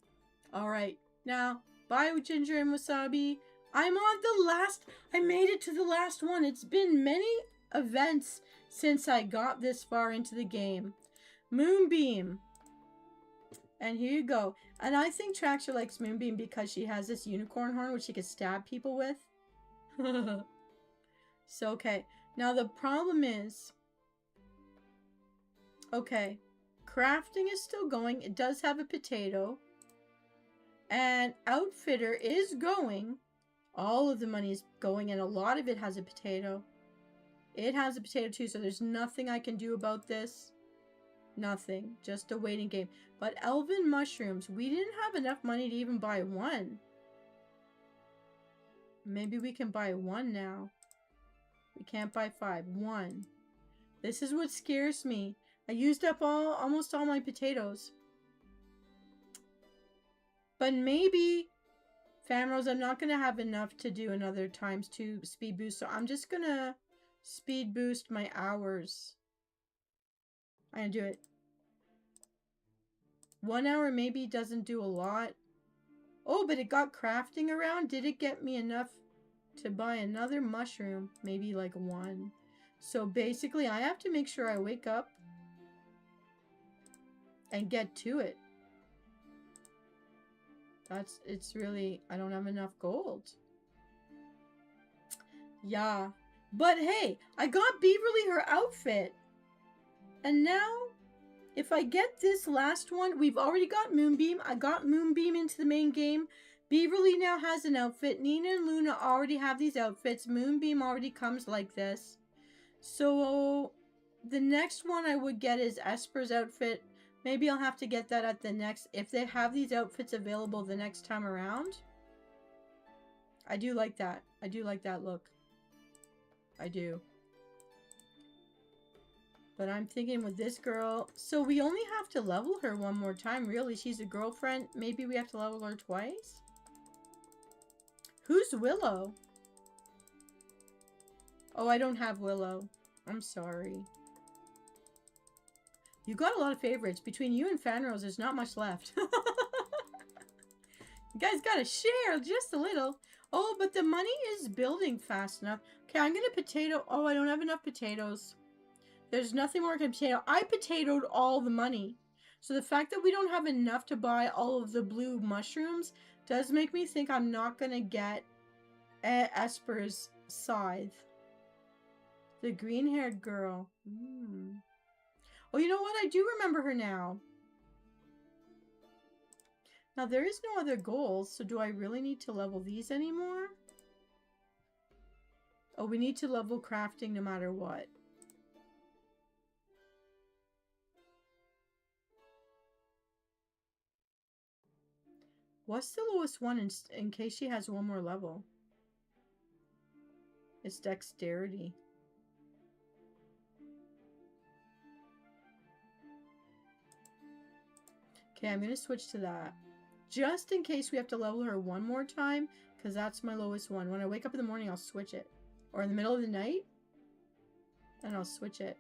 Alright. Now, bye Ginger and Wasabi. I'm on the last. I made it to the last one. It's been many events since I got this far into the game. Moonbeam. And here you go. And I think Traxxer likes Moonbeam because she has this unicorn horn which she can stab people with. So, okay. Now the problem is... Okay. Crafting is still going. It does have a potato. And Outfitter is going. All of the money is going, and a lot of it has a potato. It has a potato too, so there's nothing I can do about this. Nothing. Just a waiting game. But Elven Mushrooms, we didn't have enough money to even buy one. Maybe we can buy one now. We can't buy 5. 1. This is what scares me. I used up almost all my potatoes. But maybe... Famrose, I'm not going to have enough to do another ×2 speed boost, so I'm just going to speed boost my hours. I'm going to do it. 1 hour maybe doesn't do a lot. Oh, but it got crafting around. Did it get me enough to buy another mushroom? Maybe like 1. So basically, I have to make sure I wake up and get to it. It's really, I don't have enough gold. Yeah. But hey, I got Beaverly her outfit. And now, if I get this last one, we've already got Moonbeam. I got Moonbeam into the main game. Beaverly now has an outfit. Nina and Luna already have these outfits. Moonbeam already comes like this. So, the next one I would get is Esper's outfit. Maybe I'll have to get that at the next... If they have these outfits available the next time around. I do like that. I do like that look. I do. But I'm thinking with this girl, so we only have to level her one more time, really. She's a girlfriend. Maybe we have to level her twice? Who's Willow? Oh, I don't have Willow. I'm sorry. You got a lot of favorites. Between you and Fanrose, there's not much left. You guys gotta share just a little. Oh, but the money is building fast enough. Okay, I'm gonna potato. Oh, I don't have enough potatoes. There's nothing more I can potato. I potatoed all the money. So the fact that we don't have enough to buy all of the blue mushrooms does make me think I'm not gonna get Esper's scythe. The green-haired girl. Oh, you know what? I do remember her now. Now, there is no other goals, so do I really need to level these anymore? Oh, we need to level crafting no matter what. What's the lowest one in case she has one more level? It's dexterity. Okay, I'm going to switch to that. Just in case we have to level her one more time, because that's my lowest one. When I wake up in the morning, I'll switch it. Or in the middle of the night, and I'll switch it.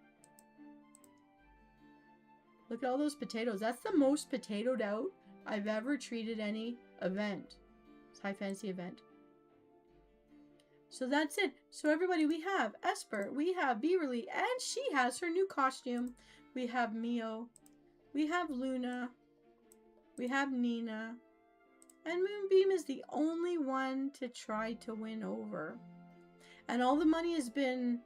Look at all those potatoes. That's the most potatoed out I've ever treated any event. It's high fantasy event. So that's it. So everybody, we have Esper, we have Beaverly, and she has her new costume. We have Mio, we have Luna, we have Nina, and Moonbeam is the only one to try to win over. And all the money has been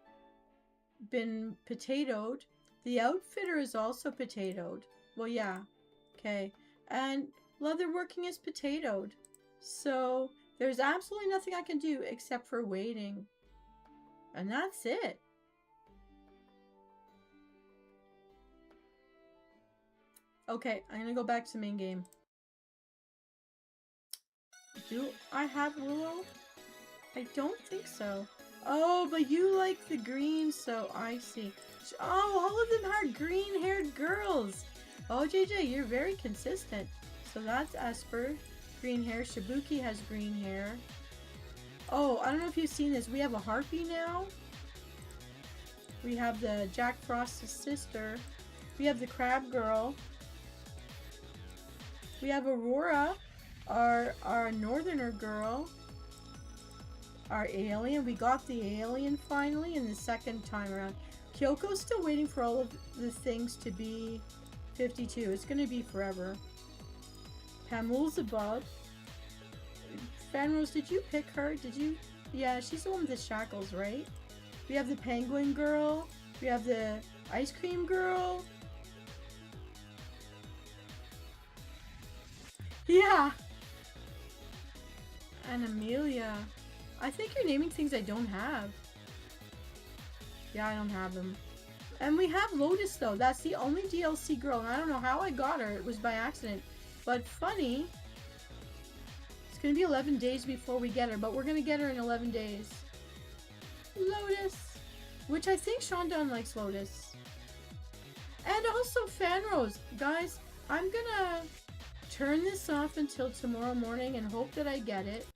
potatoed. The outfitter is also potatoed. Well, yeah. Okay. And leatherworking is potatoed. So there's absolutely nothing I can do except for waiting. And that's it. Okay, I'm going to go back to the main game. Do I have Willow? I don't think so. Oh, but you like the green, so I see. Oh, all of them are green-haired girls. Oh, JJ, you're very consistent. So that's Esper. Green hair. Shibuki has green hair. Oh, I don't know if you've seen this. We have a Harpy now. We have the Jack Frost's sister. We have the Crab Girl. We have Aurora, our northerner girl. Our alien. We got the alien finally in the second time around. Kyoko's still waiting for all of the things to be 52. It's going to be forever. Pamul's above. Fanrose, did you pick her? Did you? Yeah, she's the one with the shackles, right? We have the penguin girl. We have the ice cream girl. Yeah. And Amelia. I think you're naming things I don't have. Yeah, I don't have them. And we have Lotus, though. That's the only DLC girl. And I don't know how I got her. It was by accident. But funny. It's going to be 11 days before we get her. But we're going to get her in 11 days. Lotus. Which I think Sean Dunn likes Lotus. And also Fanrose. Guys, I'm going to turn this off until tomorrow morning and hope that I get it.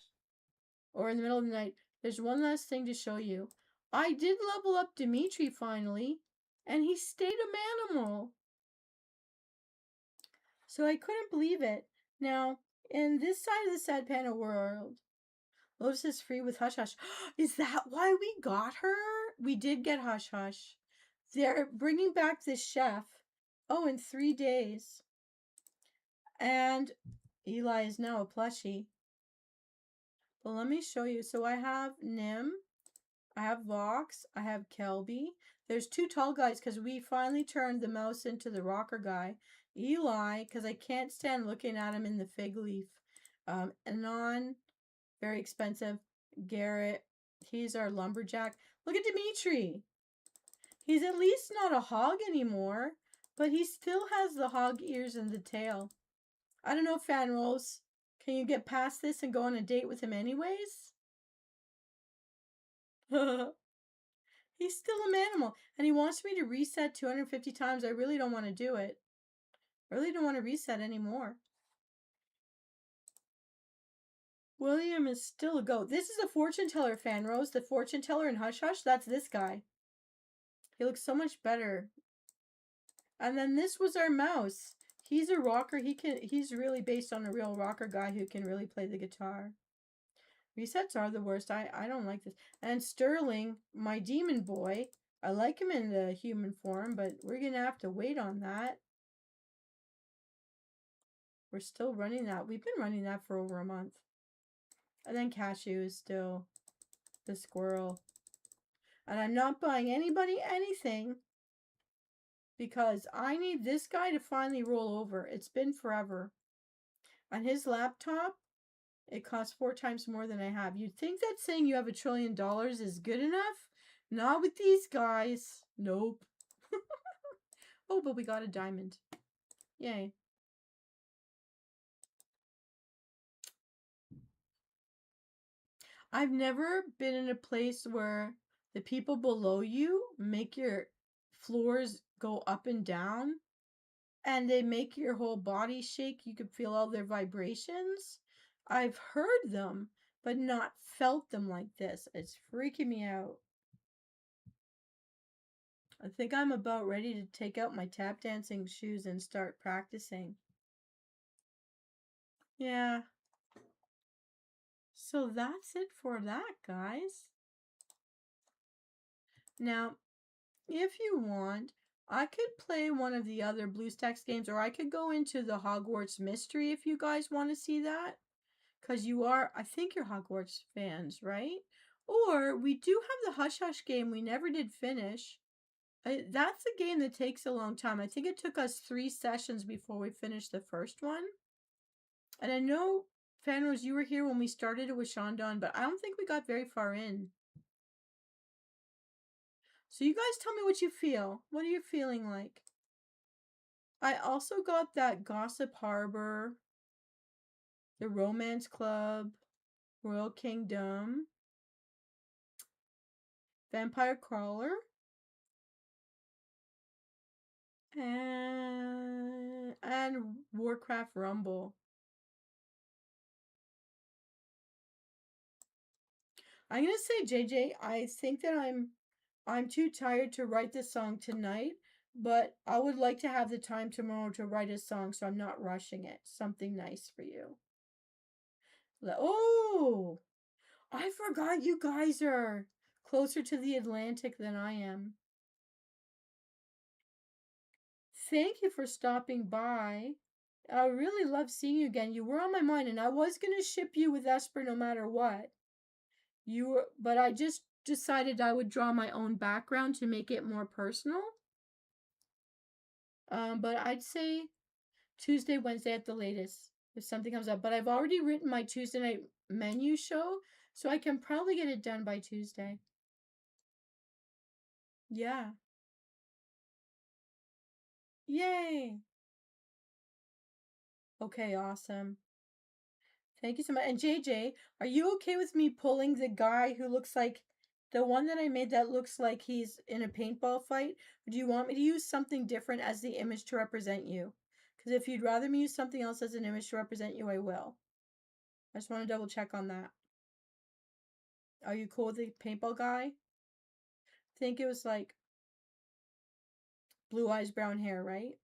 Or in the middle of the night. There's one last thing to show you. I did level up Dimitri finally, and he stayed a manimal. So I couldn't believe it. Now, in this side of the Sad Panda world, Lotus is free with Hush Hush. Is that why we got her? We did get Hush Hush. They're bringing back this chef. Oh, in 3 days. And Eli is now a plushie. But let me show you. So I have Nim. I have Vox. I have Kelby. There's 2 tall guys because we finally turned the mouse into the rocker guy. Eli, because I can't stand looking at him in the fig leaf. Anon, very expensive. Garrett, he's our lumberjack. Look at Dimitri. He's at least not a hog anymore, but he still has the hog ears and the tail. I don't know, Fanrose. Can you get past this and go on a date with him anyways? He's still a manimal. And he wants me to reset 250 times. I really don't want to do it. I really don't want to reset anymore. William is still a goat. This is a fortune teller fan, Rose. The fortune teller in Hush Hush. That's this guy. He looks so much better. And then this was our mouse. He's a rocker. He's really based on a real rocker guy who can really play the guitar. Resets are the worst. I don't like this. And Sterling, my demon boy. I like him in the human form, but we're going to have to wait on that. We're still running that. We've been running that for over a month. And then Cashew is still the squirrel. And I'm not buying anybody anything because I need this guy to finally roll over. It's been forever. On his laptop, it costs 4 times more than I have. You'd think that saying you have $1 trillion is good enough? Not with these guys. Nope. Oh, but we got a diamond. Yay. I've never been in a place where the people below you make your floors go up and down and they make your whole body shake. You could feel all their vibrations. I've heard them, but not felt them like this. It's freaking me out. I think I'm about ready to take out my tap dancing shoes and start practicing. Yeah. So that's it for that, guys. Now, if you want, I could play one of the other BlueStacks games, or I could go into the Hogwarts Mystery if you guys want to see that. Because I think you're Hogwarts fans, right? Or we do have the Hush Hush game we never did finish. That's a game that takes a long time. I think it took us 3 sessions before we finished the first one. And I know, Fanrose, you were here when we started it with Shandon, but I don't think we got very far in. So you guys tell me what you feel. What are you feeling like? I also got that Gossip Harbor, the Romance Club, Royal Kingdom, Vampire Crawler, and Warcraft Rumble. I'm gonna say, JJ, I think that I'm too tired to write this song tonight, but I would like to have the time tomorrow to write a song, so I'm not rushing it. Something nice for you. Oh, I forgot you guys are closer to the Atlantic than I am. Thank you for stopping by. I really love seeing you again. You were on my mind, and I was going to ship you with Esper no matter what. But I just decided I would draw my own background to make it more personal. But I'd say Tuesday, Wednesday at the latest if something comes up. But I've already written my Tuesday night menu show, so I can probably get it done by Tuesday. Yeah. Yay. Okay, awesome. Thank you so much. And JJ, are you okay with me pulling the guy who looks like the one that I made that looks like he's in a paintball fight? Or do you want me to use something different as the image to represent you? Because if you'd rather me use something else as an image to represent you, I will. I just want to double check on that. Are you cool with the paintball guy? I think it was like blue eyes, brown hair, right?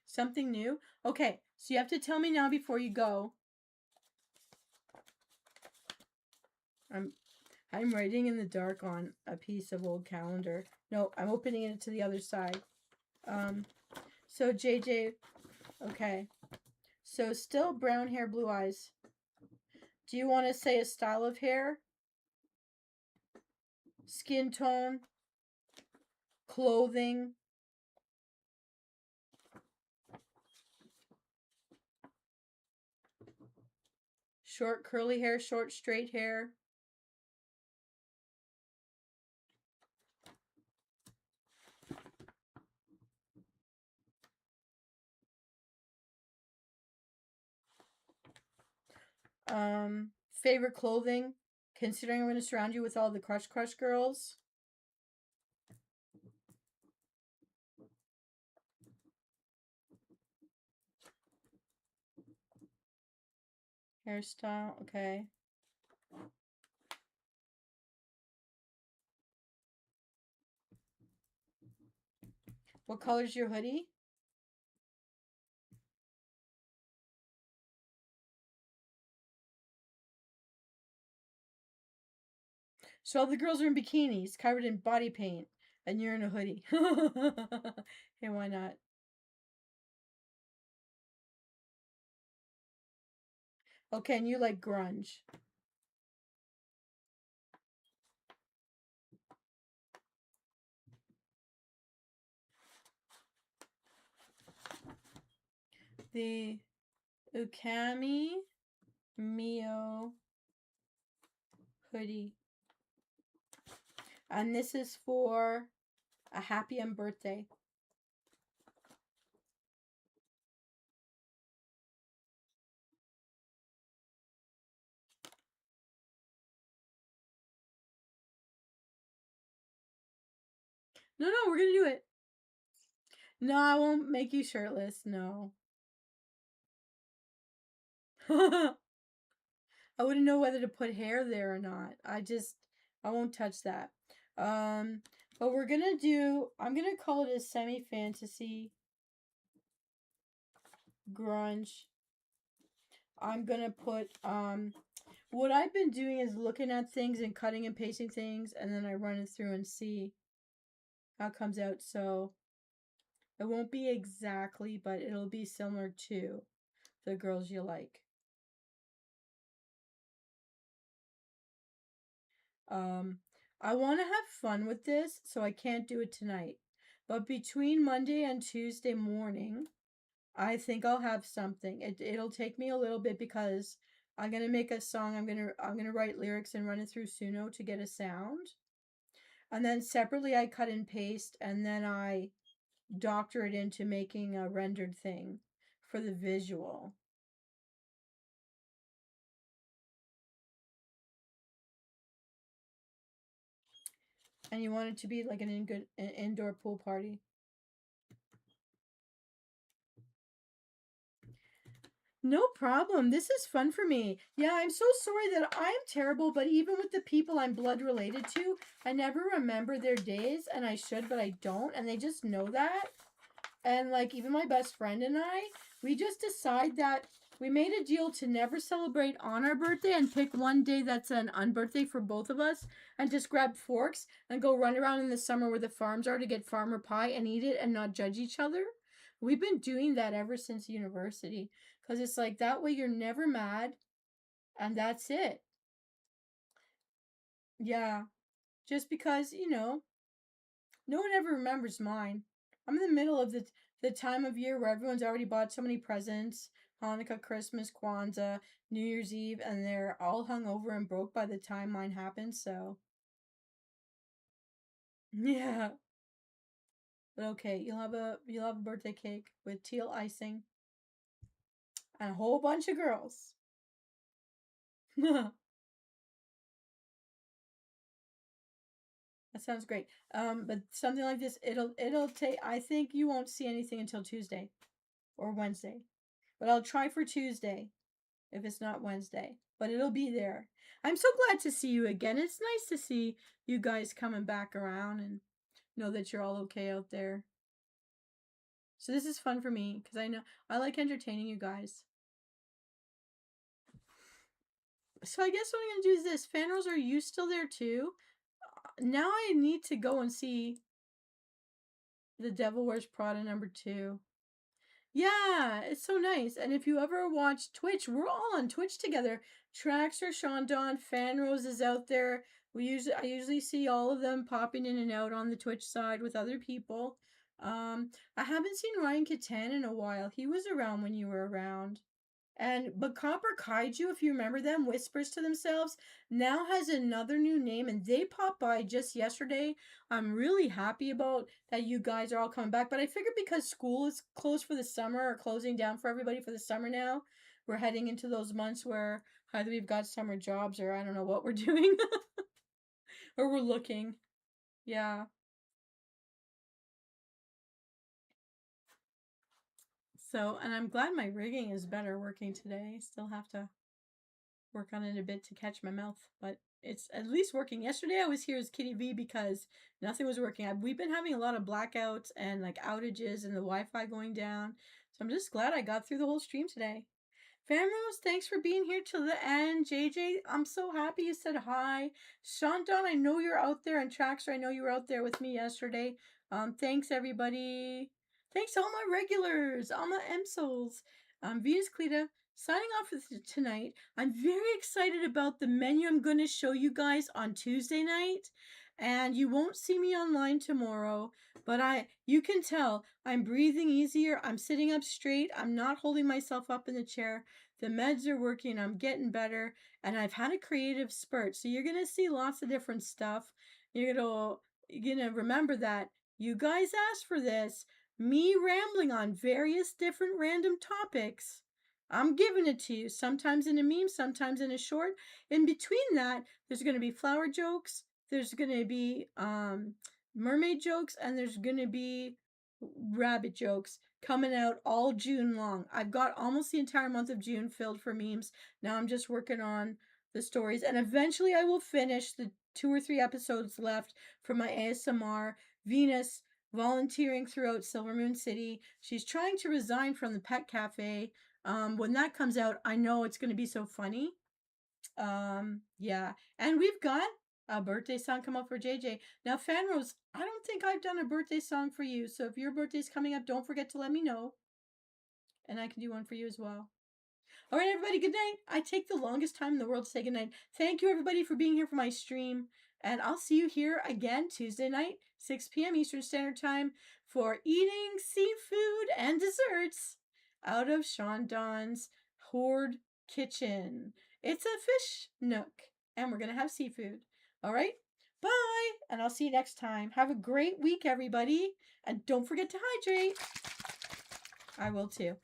Something new? Okay, so you have to tell me now before you go. I'm writing in the dark on a piece of old calendar. No, I'm opening it to the other side. So JJ, okay. So still brown hair, blue eyes. Do you want to say a style of hair? Skin tone? Clothing? Short curly hair, short straight hair? Favorite clothing, considering I'm going to surround you with all the Crush Crush girls. Hairstyle, okay. What color's your hoodie? So all the girls are in bikinis, covered in body paint, and you're in a hoodie. Hey, why not? Okay, and you like grunge. The Ukami Mio hoodie. And this is for a happy M birthday. No, no, we're gonna do it. No, I won't make you shirtless. No. I wouldn't know whether to put hair there or not. I won't touch that. Um, but I'm gonna call it a semi fantasy grunge. I'm gonna put, what I've been doing is looking at things and cutting and pasting things, and then I run it through and see how it comes out. So it won't be exactly, but it'll be similar to the girls you like. Um, I want to have fun with this, so I can't do it tonight. But between Monday and Tuesday morning, I think I'll have something. It'll take me a little bit because I'm gonna make a song. I'm gonna write lyrics and run it through Suno to get a sound, and then separately I cut and paste, and then I doctor it into making a rendered thing for the visual. And you want it to be like an indoor pool party. No problem. This is fun for me. Yeah, I'm so sorry that I'm terrible, but even with the people I'm blood related to, I never remember their days, and I should, but I don't, and they just know that. And like even my best friend and I, we just decide that we made a deal to never celebrate on our birthday and pick one day that's an unbirthday for both of us and just grab forks and go run around in the summer where the farms are to get farmer pie and eat it and not judge each other. We've been doing that ever since university because it's like that way you're never mad and that's it. Yeah, just because, no one ever remembers mine. I'm in the middle of the time of year where everyone's already bought so many presents. Hanukkah, Christmas, Kwanzaa, New Year's Eve, and they're all hung over and broke by the time mine happens, so yeah. But okay, you'll have a birthday cake with teal icing and a whole bunch of girls. That sounds great. But something like this, it'll take I think you won't see anything until Tuesday or Wednesday. But I'll try for Tuesday if it's not Wednesday. But it'll be there. I'm so glad to see you again. It's nice to see you guys coming back around and know that you're all okay out there. So this is fun for me because I know I like entertaining you guys. So I guess what I'm gonna do is this. Fan Rose, are you still there too? Now I need to go and see The Devil Wears Prada #2. Yeah, it's so nice. And if you ever watch Twitch, we're all on Twitch together. Traxter, Sean Don, Fan Rose is out there. I usually see all of them popping in and out on the Twitch side with other people. I haven't seen Ryan Catan in a while. He was around when you were around. But Copper Kaiju, if you remember them, Whispers to Themselves, now has another new name and they popped by just yesterday. I'm really happy about that you guys are all coming back. But I figured because school is closed for the summer or closing down for everybody for the summer now, we're heading into those months where Either we've got summer jobs or I don't know what we're doing. Or we're looking. Yeah. So, and I'm glad my rigging is better working today. Still have to work on it a bit to catch my mouth, but it's at least working. Yesterday I was here as Kitty V because nothing was working. We've been having a lot of blackouts and like outages and the Wi-Fi going down. So I'm just glad I got through the whole stream today. Famrose, thanks for being here till the end. JJ, I'm so happy you said hi. Shanton, I know you're out there, and Traxer, I know you were out there with me yesterday. Thanks everybody. Thanks to all my regulars, all my Msouls. Venus Callida, signing off for tonight. I'm very excited about the menu I'm going to show you guys on Tuesday night. And you won't see me online tomorrow, but you can tell I'm breathing easier. I'm sitting up straight. I'm not holding myself up in the chair. The meds are working. I'm getting better. And I've had a creative spurt. So you're going to see lots of different stuff. You're going to remember that you guys asked for this. Me rambling on various different random topics. I'm giving it to you. Sometimes in a meme, sometimes in a short. In between that, there's going to be flower jokes. There's going to be mermaid jokes, and there's going to be rabbit jokes coming out all June long. I've got almost the entire month of June filled for memes. Now I'm just working on the stories, and eventually I will finish the 2 or 3 episodes left for my ASMR. Venus volunteering throughout Silver Moon City. She's trying to resign from the pet cafe. When that comes out, I know it's going to be so funny. Yeah. And we've got a birthday song come up for JJ. Now, Fanrose, I don't think I've done a birthday song for you. So if your birthday's coming up, don't forget to let me know. And I can do one for you as well. All right, everybody, good night. I take the longest time in the world to say good night. Thank you, everybody, for being here for my stream. And I'll see you here again Tuesday night, 6 p.m. Eastern Standard Time, for eating seafood and desserts out of Shandon's Horde Kitchen. It's a fish nook, and we're going to have seafood. All right? Bye, and I'll see you next time. Have a great week, everybody, and don't forget to hydrate. I will too.